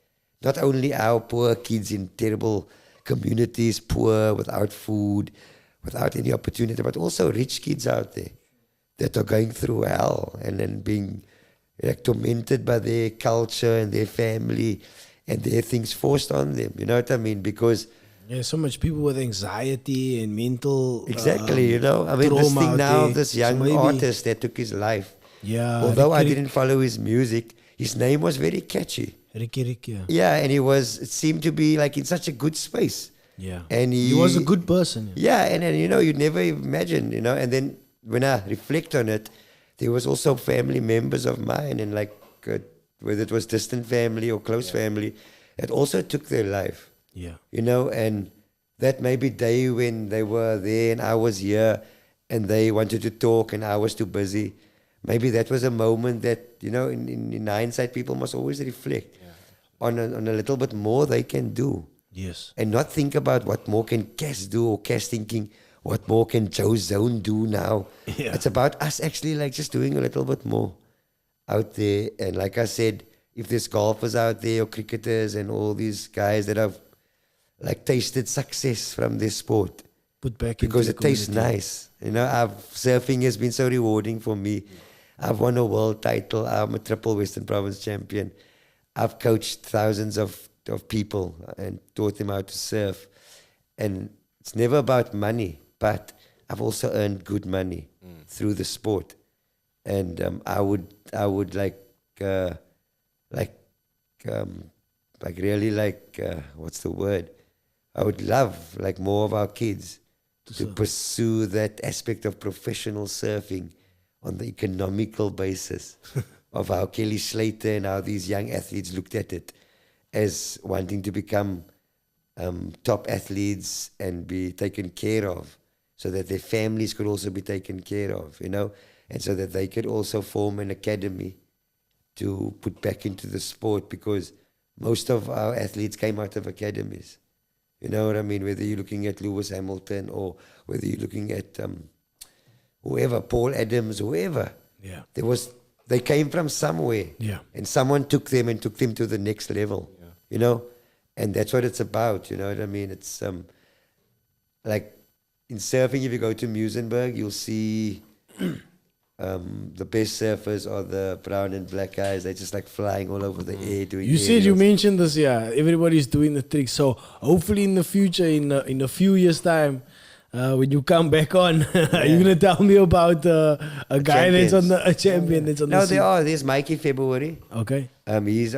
Not only our poor kids in terrible communities, poor, without food, without any opportunity, but also rich kids out there that are going through hell and then being like tormented by their culture and their family and their things forced on them. You know what I mean? Because So much people with anxiety and mental. exactly, you know. I mean, this trauma thing out now, there. this So young maybe- artist that took his life. Yeah. Although I Rick, didn't follow his music, his name was very catchy. Rick, yeah. Yeah, and it seemed to be like in such a good space. Yeah. And He was a good person. Yeah, and you know, you'd never imagine, you know. And then when I reflect on it, there was also family members of mine, and like whether it was distant family or close family, that also took their life. Yeah. You know, and that maybe day when they were there and I was here, and they wanted to talk and I was too busy. Maybe that was a moment that, you know, in hindsight, people must always reflect on a little bit more they can do. Yes. And not think about what more can Cass do, or Cass thinking, what more can JoeZone do now? Yeah. It's about us actually like just doing a little bit more out there. And like I said, if there's golfers out there or cricketers and all these guys that have like tasted success from this sport, Put back because into it the tastes community. nice. You know, surfing has been so rewarding for me. I've won a world title. I'm a triple Western Province champion. I've coached thousands of people and taught them how to surf. And it's never about money, but I've also earned good money through the sport. And I would really like, what's the word? I would love like more of our kids to pursue that aspect of professional surfing on the economical basis of how Kelly Slater and how these young athletes looked at it as wanting to become top athletes and be taken care of, so that their families could also be taken care of, you know, and so that they could also form an academy to put back into the sport, because most of our athletes came out of academies. You know what I mean? Whether you're looking at Lewis Hamilton or whether you're looking at whoever, Paul Adams, whoever. Yeah. They came from somewhere. Yeah. And someone took them and took them to the next level. Yeah. You know? And that's what it's about, you know what I mean? It's like in surfing, if you go to Musenberg, you'll see the best surfers are the brown and black guys. They're just like flying all over the air doing You said you aerials. mentioned this, yeah. Everybody's doing the trick. So hopefully in the future, in a few years' time, when you come back on, you're gonna tell me about a guy that's on a champion that's on No, the there scene. are. There's Mikey February. Okay. He's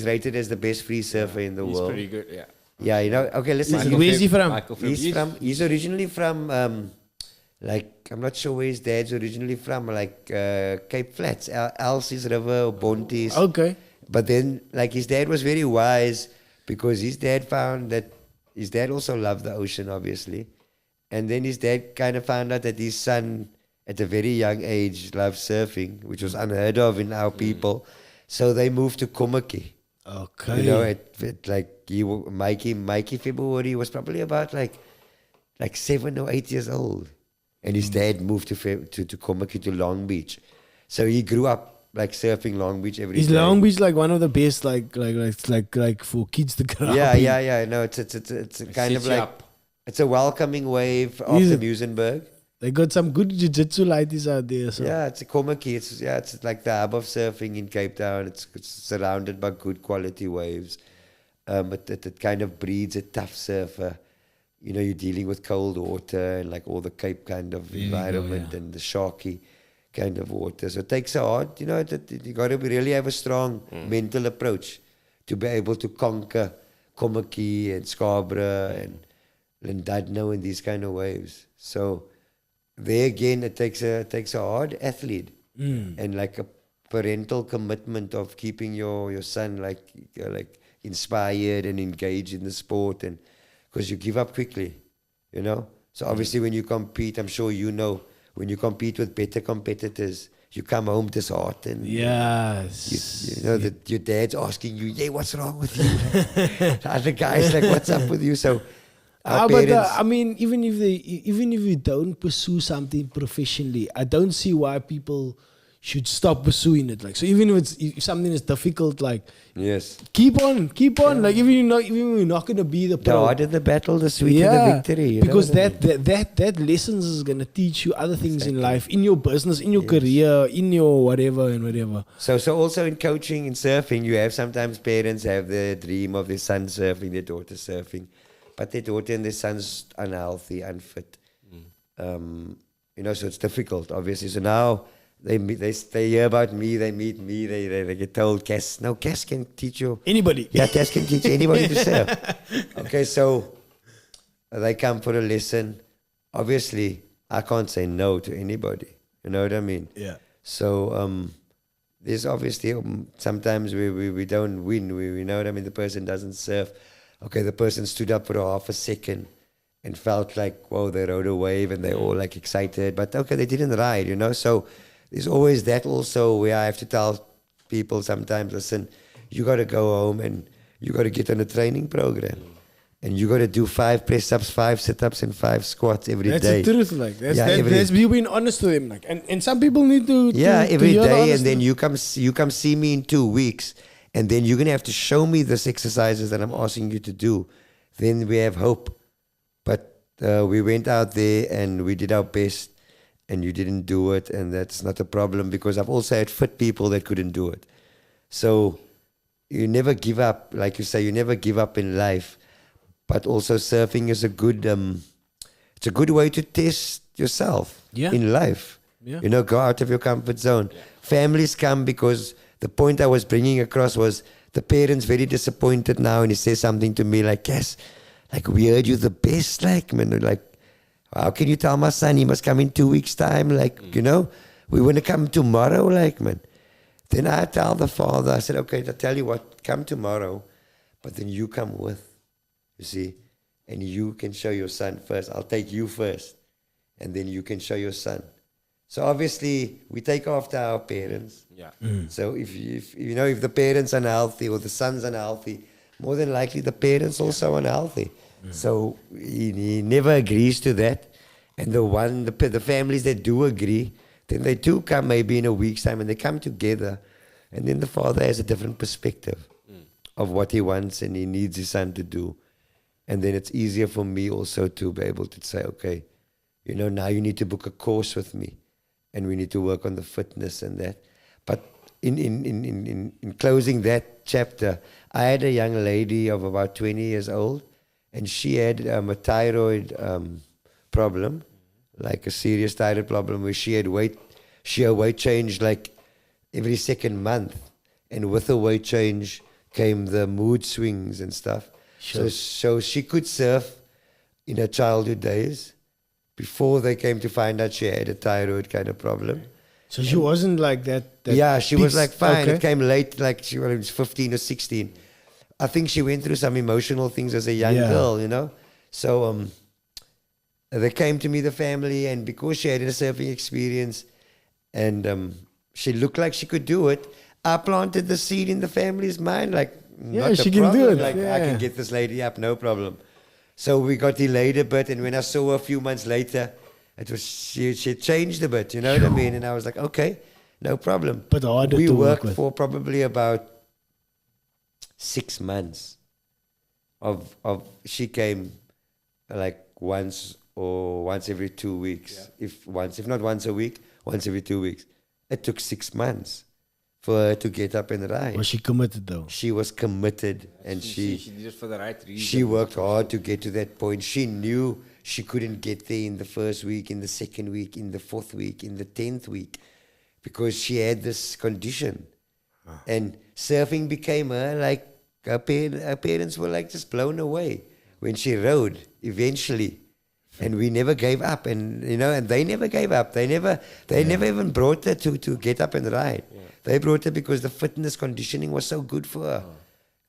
rated as the best free surfer in the He's world. pretty good, yeah. Yeah, you know. Okay, listen. Where's he from? Michael Feb- He's originally from like, I'm not sure where his dad's originally from, like Cape Flats, Elsie's River or Bontes. Okay. But then, like, his dad was very wise, because his dad found that his dad also loved the ocean, obviously. And then his dad kind of found out that his son, at a very young age, loved surfing, which was unheard of in our people. So they moved to Komaki. Okay. You know, Mikey February was probably about like 7 or 8 years old, and his dad moved to Komaki, to Long Beach. So he grew up like surfing Long Beach every Is day. Long Beach like one of the best, like for kids to grow up in? Yeah. No, it's a kind of sets you like up. it's a welcoming wave after Is it? Musenberg. They got some good jiu-jitsu lighties out there. So. Yeah, it's a Komaki. It's like the hub of surfing in Cape Town. It's surrounded by good quality waves. It kind of breeds a tough surfer. You know, you're dealing with cold water and like all the Cape kind of environment and the sharky kind of water. So it takes a hard, you know, you got to really have a strong mental approach to be able to conquer Komaki and Scarborough and Llandudno and these kind of waves. So there again, it takes a hard athlete and like a parental commitment of keeping your son like inspired and engaged in the sport, and because you give up quickly, you know. So obviously when you compete, I'm sure you know, when you compete with better competitors, you come home disheartened. Yes. You know that your dad's asking you, "Yeah, what's wrong with you?" The other guy's like, "What's up with you?" So our But parents, I mean, even if you don't pursue something professionally, I don't see why people should stop pursuing it. Like, so even if something is difficult, like yes, keep on. Like even you're not gonna be the the pro. harder the battle, the sweeter the victory. You because know what I mean? that lessons is gonna teach you other things in life, in your business, in your career, in your whatever and whatever. So also in coaching and surfing, you have sometimes parents have the dream of their son surfing, their daughter surfing, but their daughter and their son's unhealthy, unfit. You know, so it's difficult, obviously. So now they hear about me, they meet me, they get told, Cass can teach you. Anybody. Yeah, Cass can teach anybody to surf. Okay, so they come for a lesson. Obviously, I can't say no to anybody. You know what I mean? Yeah. So there's obviously sometimes we don't win. We know what I mean. The person doesn't surf. Okay, the person stood up for half a second and felt like, whoa, they rode a wave and they're all like excited. But okay, they didn't ride, you know. So there's always that also where I have to tell people sometimes, listen, you got to go home and you got to get on a training program. And you got to do 5 press-ups, 5 sit-ups, and 5 squats every That's day. the truth, like that's Yeah, that's you being honest to them, like, and some people need to Every hear the day, and honesty. then you come see me in 2 weeks, and then you're gonna have to show me this exercises that I'm asking you to do. Then we have hope. But we went out there and we did our best, and you didn't do it, and that's not a problem because I've also had fit people that couldn't do it. So you never give up, like you say, you never give up in life. But also surfing is a good it's a good way to test yourself in life. Yeah. You know, go out of your comfort zone. Families come because the point I was bringing across was the parents very disappointed now, and he says something to me like, yes, like we heard you the best, like, man, like how can you tell my son he must come in 2 weeks' time? Like, you know, we want to come tomorrow, like, man. Then I tell the father, I said, okay, I tell you what, come tomorrow, but then you come with, you see, and you can show your son first. I'll take you first, and then you can show your son. So obviously, we take after our parents. Yeah. So if you know, if the parents are unhealthy or the son's unhealthy, more than likely the parents also unhealthy. So he never agrees to that. And the families that do agree, then they do come maybe in a week's time and they come together. And then the father has a different perspective of what he wants and he needs his son to do. And then it's easier for me also to be able to say, okay, you know, now you need to book a course with me. And we need to work on the fitness and that. But in closing that chapter, I had a young lady of about 20 years old, and she had a thyroid problem, like a serious thyroid problem, where her weight changed like every second month. And with the weight change came the mood swings and stuff. Sure. So she could surf in her childhood days, before they came to find out she had a thyroid kind of problem. So she wasn't like that. Yeah, she was like fine. Okay. It came late, like she was 15 or 16. I think she went through some emotional things as a young girl, you know. So they came to me, the family, and because she had a surfing experience and she looked like she could do it, I planted the seed in the family's mind, like, not she a can do problem. it. Like, I can get this lady up, no problem. So we got delayed a bit, and when I saw her a few months later, it was she had changed a bit, you know what I mean? And I was like, okay, no problem. But harder we to work worked with. for probably about 6 months. Of she came like once every 2 weeks, if not once a week, once every 2 weeks. It took 6 months for her to get up and ride. Was she committed though? She was committed, and She did it for the right reason. she worked hard to get to that point. She knew she couldn't get there in the first week, in the second week, in the fourth week, in the 10th week, because she had this condition. And surfing became her, like, her parents were like just blown away when she rode eventually. And we never gave up, and you know, and they never gave up. They never even brought her to get up and ride. They brought her because the fitness conditioning was so good for her.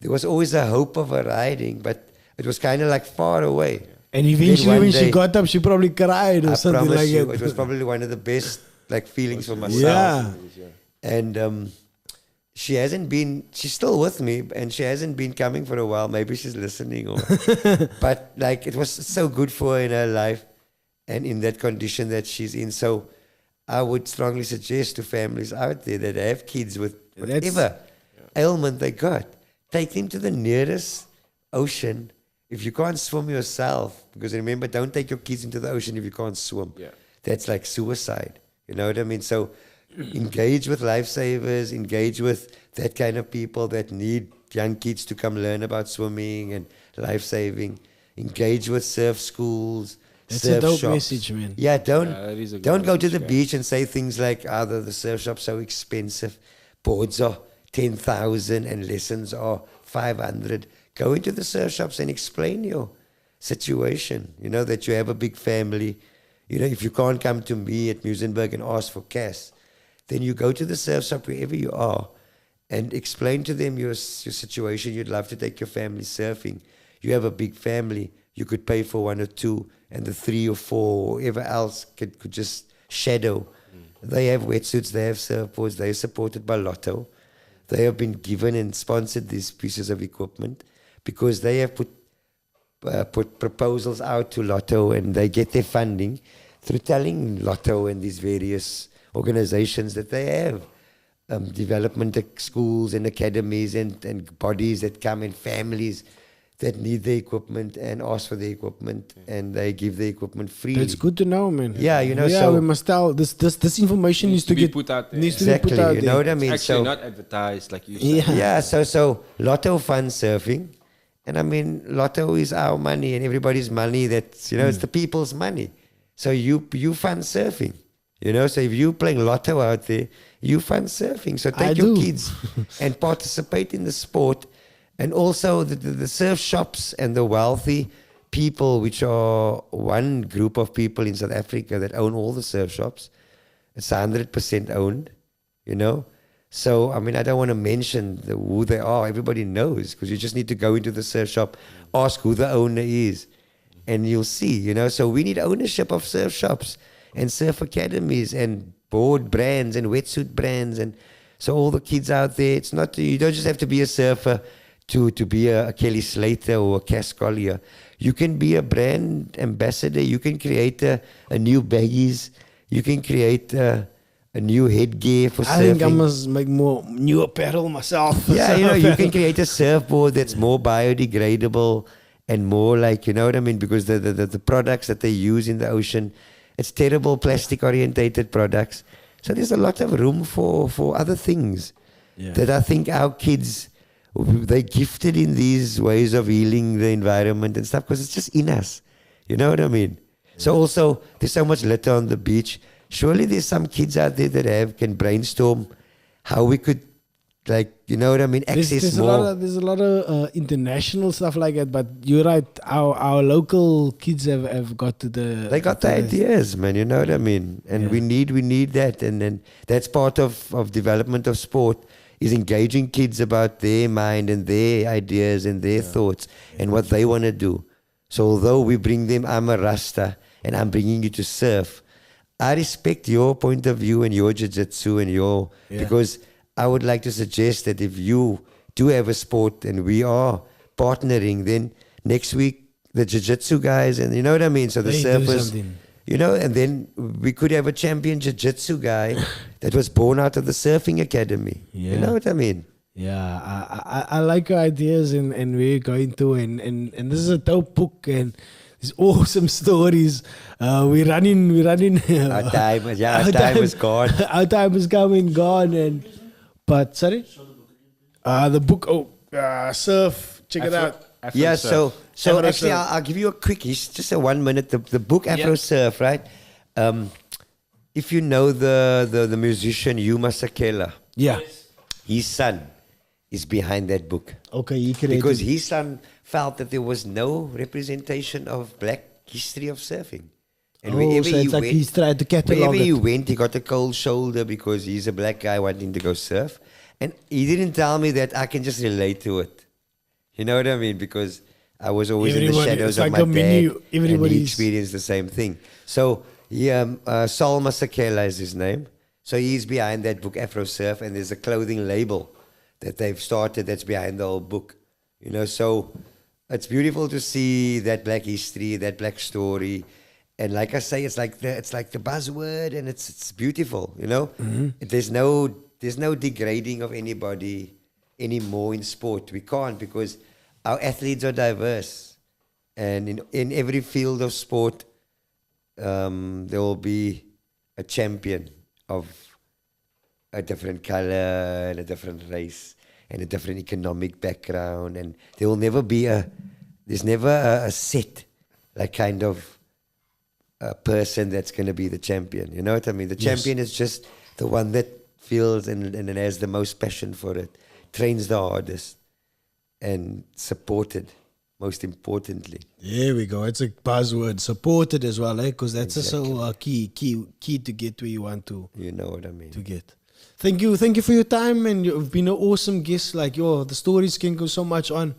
There was always a hope of her riding, but it was kind of like far away. And eventually, one when day- she got up, she probably cried or I something promise like you, that. it was probably one of the best like feelings for myself. Yeah. And she's still with me, and she hasn't been coming for a while. Maybe she's listening, or but like it was so good for her in her life and in that condition that she's in. So I would strongly suggest to families out there that have kids with whatever ailment they got, take them to the nearest ocean. If you can't swim yourself, because remember, don't take your kids into the ocean if you can't swim. Yeah. That's like suicide. You know what I mean? So engage with lifesavers, engage with that kind of people that need young kids to come learn about swimming and life saving. Engage with surf schools, That's a surf dope shops. message, man. Yeah, that is a good don't go to message, the yeah. beach and say things like, the surf shop's so expensive. Boards are 10,000 and lessons are 500. Go into the surf shops and explain your situation. You know, that you have a big family. You know, if you can't come to me at Musenberg and ask for Cass, then you go to the surf shop wherever you are and explain to them your situation. You'd love to take your family surfing. You have a big family. You could pay for 1 or 2, and the 3 or 4 or whoever else could just shadow. They have wetsuits, they have surfboards, they are supported by Lotto. They have been given and sponsored these pieces of equipment because they have put proposals out to Lotto, and they get their funding through telling Lotto and these various organizations that they have development schools and academies and bodies that come, and families that need the equipment and ask for the equipment, and they give the equipment freely. That's good to know, man. Yeah, you know, Yeah, so- we must tell this information needs to be get put out there. Needs to Exactly, be put out you there. know what I mean? Actually, So not advertised like you said. Yeah. yeah, so Lotto funds surfing, and I mean Lotto is our money and everybody's money. That's, you know, it's the people's money. So you fund surfing, you know. So if you playing Lotto out there, you fund surfing. So take I your do. kids and participate in the sport, and also the surf shops and the wealthy people, which are one group of people in South Africa that own all the surf shops. It's 100% owned, you know. So, I mean, I don't want to mention who they are. Everybody knows, because you just need to go into the surf shop, ask who the owner is, and you'll see, you know. So we need ownership of surf shops and surf academies and board brands and wetsuit brands. And so all the kids out there, it's not, you don't just have to be a surfer to be a Kelly Slater or a Cass Collier. You can be a brand ambassador. You can create a new baggies. You can create a new headgear for surfing. I think I must make more new apparel myself. Yeah, you know, you can create a surfboard that's more biodegradable and more like, you know what I mean? Because the products that they use in the ocean, it's terrible plastic orientated products. So there's a lot of room for other things that I think our kids, they're gifted in these ways of healing the environment and stuff, because it's just in us. You know what I mean? So also, there's so much litter on the beach. Surely there's some kids out there that can brainstorm how we could, like, you know what I mean, access there's more. There's a lot of international stuff like that, but you're right. Our local kids have got to the. They got the ideas, man. You know what I mean. And we need that, and then that's part of development of sport, is engaging kids about their mind and their ideas and their thoughts and what they want to do. So although we bring them, I'm a Rasta and I'm bringing you to surf, I respect your point of view and your jiu-jitsu and your, because I would like to suggest that if you do have a sport and we are partnering, then next week the jiu-jitsu guys, and you know what I mean, so the surfers, you know, and then we could have a champion jiu-jitsu guy that was born out of the surfing academy. You know what I mean? Yeah, I like your ideas and where you're going to, and this is a dope book and these awesome stories. We're running. Our time is gone. Our time is coming, gone. But sorry, the book. Surf. Check it out. Afro Yeah, surf. so Afro actually, surf. I'll give you a quick, just a 1 minute. The book Afro Surf, right? If you know the musician Yuma Sakela, Yeah. his son is behind that book. Okay, he created. Because his son felt that there was no representation of black history of surfing. And wherever so he it's like went, he's tried to catalog wherever he it. went, he got a cold shoulder because he's a black guy wanting to go surf. And he didn't tell me that I can just relate to it. You know what I mean? Because I was always in the shadows of my dad, and he experienced the same thing. So Salma Sakela is his name. So he's behind that book, Afro Surf, and there's a clothing label that they've started that's behind the whole book. You know, so it's beautiful to see that black history, that black story. And like I say, it's like the buzzword, and it's beautiful, you know? There's no degrading of anybody anymore in sport. We can't, because our athletes are diverse. And in every field of sport, there will be a champion of a different color and a different race and a different economic background. And there will never be there's never a set, like, kind of a person that's going to be the champion. You know what I mean? The champion is just the one that feels and has the most passion for it, trains the hardest, and supported, most importantly. There we go. It's a buzzword. Supported as well, because that's also key to get where you want to. You know what I mean? To get. Thank you for your time, and you've been an awesome guest. Like, the stories can go so much on.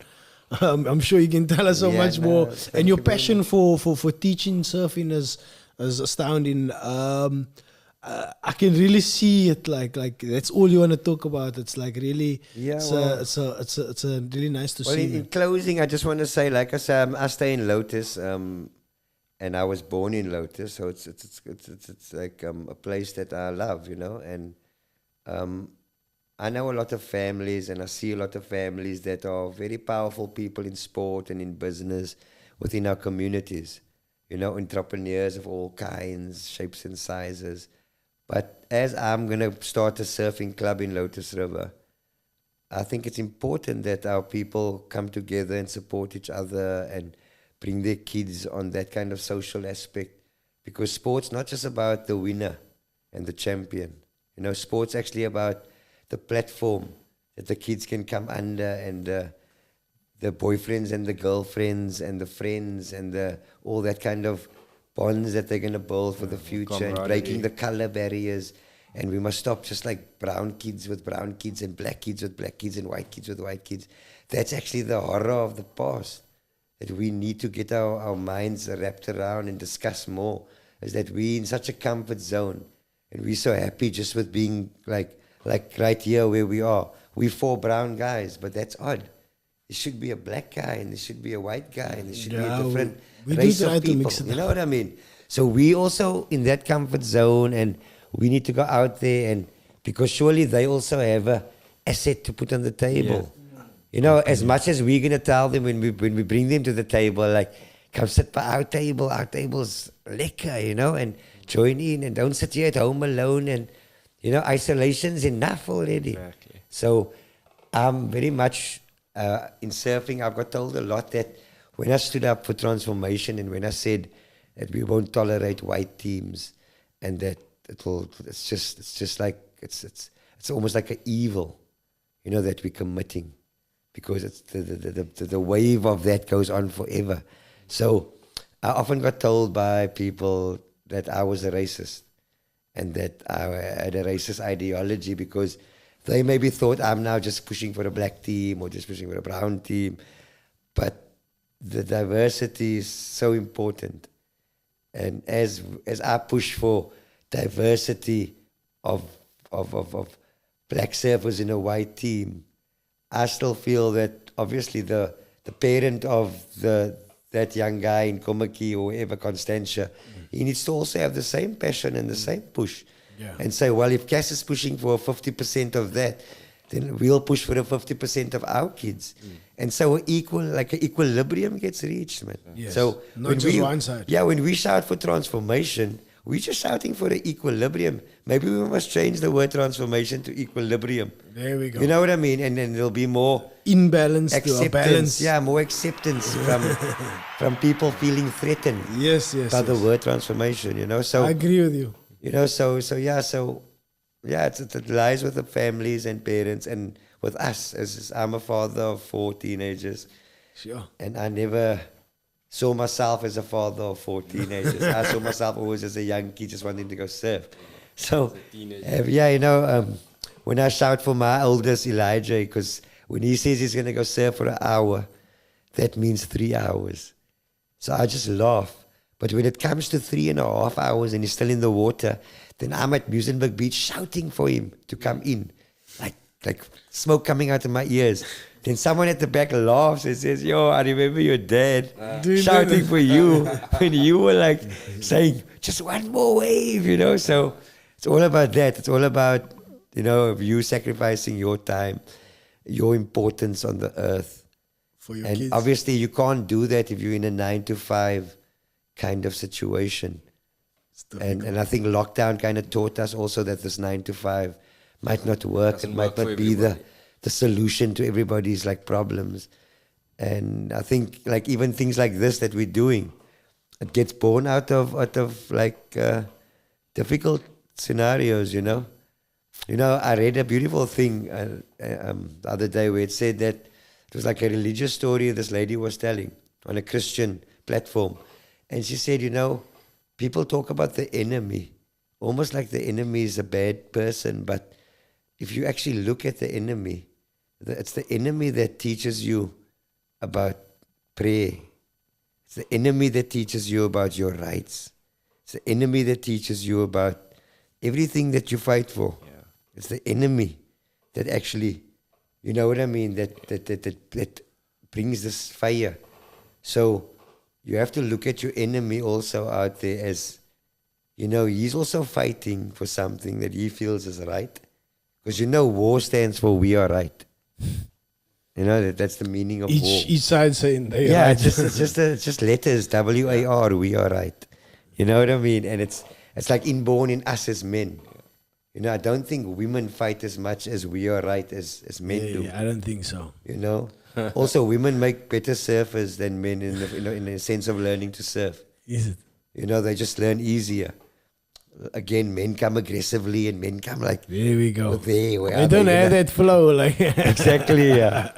I'm sure you can tell us so much more. And your passion for teaching surfing is astounding. I can really see it. Like that's all you want to talk about. It's like really. Yeah. It's a really nice to see. In closing, I just want to say, like I said, I stay in Lotus, and I was born in Lotus, so it's like a place that I love, you know, and. I know a lot of families, and I see a lot of families that are very powerful people in sport and in business within our communities. You know, entrepreneurs of all kinds, shapes and sizes. But as I'm going to start a surfing club in Lotus River, I think it's important that our people come together and support each other and bring their kids on that kind of social aspect. Because sport's not just about the winner and the champion. You know, sport's actually about the platform that the kids can come under, and the boyfriends and the girlfriends and the friends and the all that kind of bonds that they're going to build for the future and breaking the color barriers. And we must stop just like brown kids with brown kids and black kids with black kids and white kids with white kids. That's actually the horror of the past that we need to get our minds wrapped around and discuss more, is that we're in such a comfort zone and we're so happy just with being like right here where we are. We're 4 brown guys, but that's odd. There should be a black guy and there should be a white guy and there should be a different we race do try of to people. mix it You know what I mean? So we also in that comfort zone, and we need to go out there, and because surely they also have a asset to put on the table. You know, as much as we're gonna tell them when we bring them to the table, like, come sit by our table. Our table's lekker, you know, and join in, and don't sit here at home alone. And you know, isolation's enough already. Exactly. So I'm very much in surfing. I've got told a lot that when I stood up for transformation and when I said that we won't tolerate white teams and that it's just like it's almost like an evil, you know, that we're committing, because it's the wave of that goes on forever. So I often got told by people that I was a racist and that I had a racist ideology because they maybe thought I'm now just pushing for a black team or just pushing for a brown team. But the diversity is so important. And as I push for diversity of black surfers in a white team, I still feel that obviously the parent of that young guy in Komaki or wherever, Constantia, he needs to also have the same passion and the same push. Yeah. And say, well, if Cass is pushing for 50% of that, then we'll push for the 50% of our kids. And so an equilibrium gets reached, man. Yes. So Not just one side. Yeah, when we shout for transformation, we're just shouting for the equilibrium. Maybe we must change the word transformation to equilibrium. There we go. You know what I mean? And then there'll be more Imbalance to a acceptance. balance. Yeah, more acceptance from people feeling threatened Yes, by the word transformation, you know. So I agree with you. you know, it lies with the families and parents and with us. As I'm a father of 4 teenagers, Sure. and I never saw myself as a father of 4 teenagers. I saw myself always as a young kid just wanting to go surf. So, when I shout for my oldest Elijah, because when he says he's going to go surf for an hour, that means 3 hours. So I just laugh. But when it comes to 3.5 hours and he's still in the water, then I'm at Musenberg Beach shouting for him to come in, like smoke coming out of my ears. Then someone at the back laughs and says, "Yo, I remember your dad shouting for you when you were like saying, just one more wave, you know." So it's all about that. It's all about, you know, you sacrificing your time, your importance on the earth. For your And kids. obviously you can't do that if you're in a 9-to-5 kind of situation. And I think lockdown kind of taught us also that this 9-to-5 might not work. Doesn't It might work for not be the everybody. solution to everybody's like problems. And I think like even things like this that we're doing, it gets born out of like difficult scenarios, you know. You know, I read a beautiful thing the other day where it said that it was like a religious story this lady was telling on a Christian platform. And she said, you know, people talk about the enemy, almost like the enemy is a bad person. But if you actually look at the enemy, it's the enemy that teaches you about prayer. It's the enemy that teaches you about your rights. It's the enemy that teaches you about everything that you fight for. Yeah. It's the enemy that actually, you know what I mean, that brings this fire. So you have to look at your enemy also out there as, you know, he's also fighting for something that he feels is right. Because you know, war stands for we are right. You know, that's the meaning of war. Each side saying they Yeah, right. it's just letters, WAR, we are right. You know what I mean? And it's like inborn in us as men. You know, I don't think women fight as much as we are right as men do. Yeah, I don't think so. You know, also women make better surfers than men in the sense of learning to surf. Is it? You know, they just learn easier. Again, men come aggressively and men come like There we go. there. Where They are don't you have know? that flow. Like Exactly, yeah.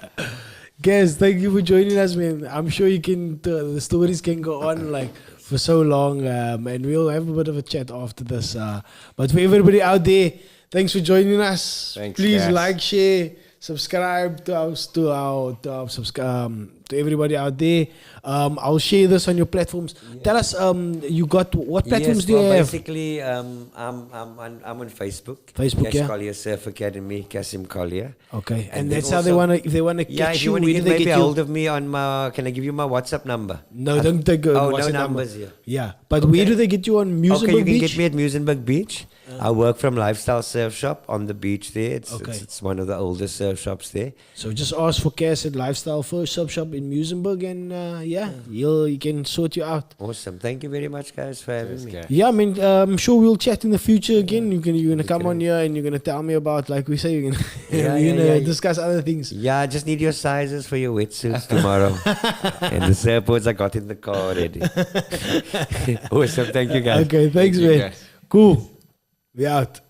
Guys, thank you for joining us, man. I'm sure you can. The stories can go on like for so long, and we'll have a bit of a chat after this. But for everybody out there, thanks for joining us. Thanks, Please guys. like, share, subscribe to everybody out there. I'll share this on your platforms. Tell us, you got what platforms do you have? Basically, I'm on Facebook. Facebook, yeah. Collier Surf Academy, Cassiem Collier. Okay, and And that's then how they also- wanna. If they wanna Yeah, catch if you, you want where to do get they maybe get hold you? of me on my, can I give you my WhatsApp number? No, don't take a Oh, no WhatsApp numbers number. here. Yeah, but where do they get you on Musenberg Okay, you can Beach? get me at Musenberg Beach. I work from Lifestyle Surf Shop on the beach there. Okay. It's one of the oldest surf shops there. So just ask for Cass at Lifestyle First Sub Shop in Musenberg, and he can sort you out. Awesome. Thank you very much, guys, for having me. Okay. Yeah, I mean, I'm sure we'll chat in the future again. You're gonna come on here and you're gonna tell me about, like we say, you're gonna, Yeah, discuss other things. Yeah, I just need your sizes for your wetsuits tomorrow. And the surfboards I got in the car already. Awesome. Thank you, guys. Okay, thanks, Thank you, man. guys. Cool. We out.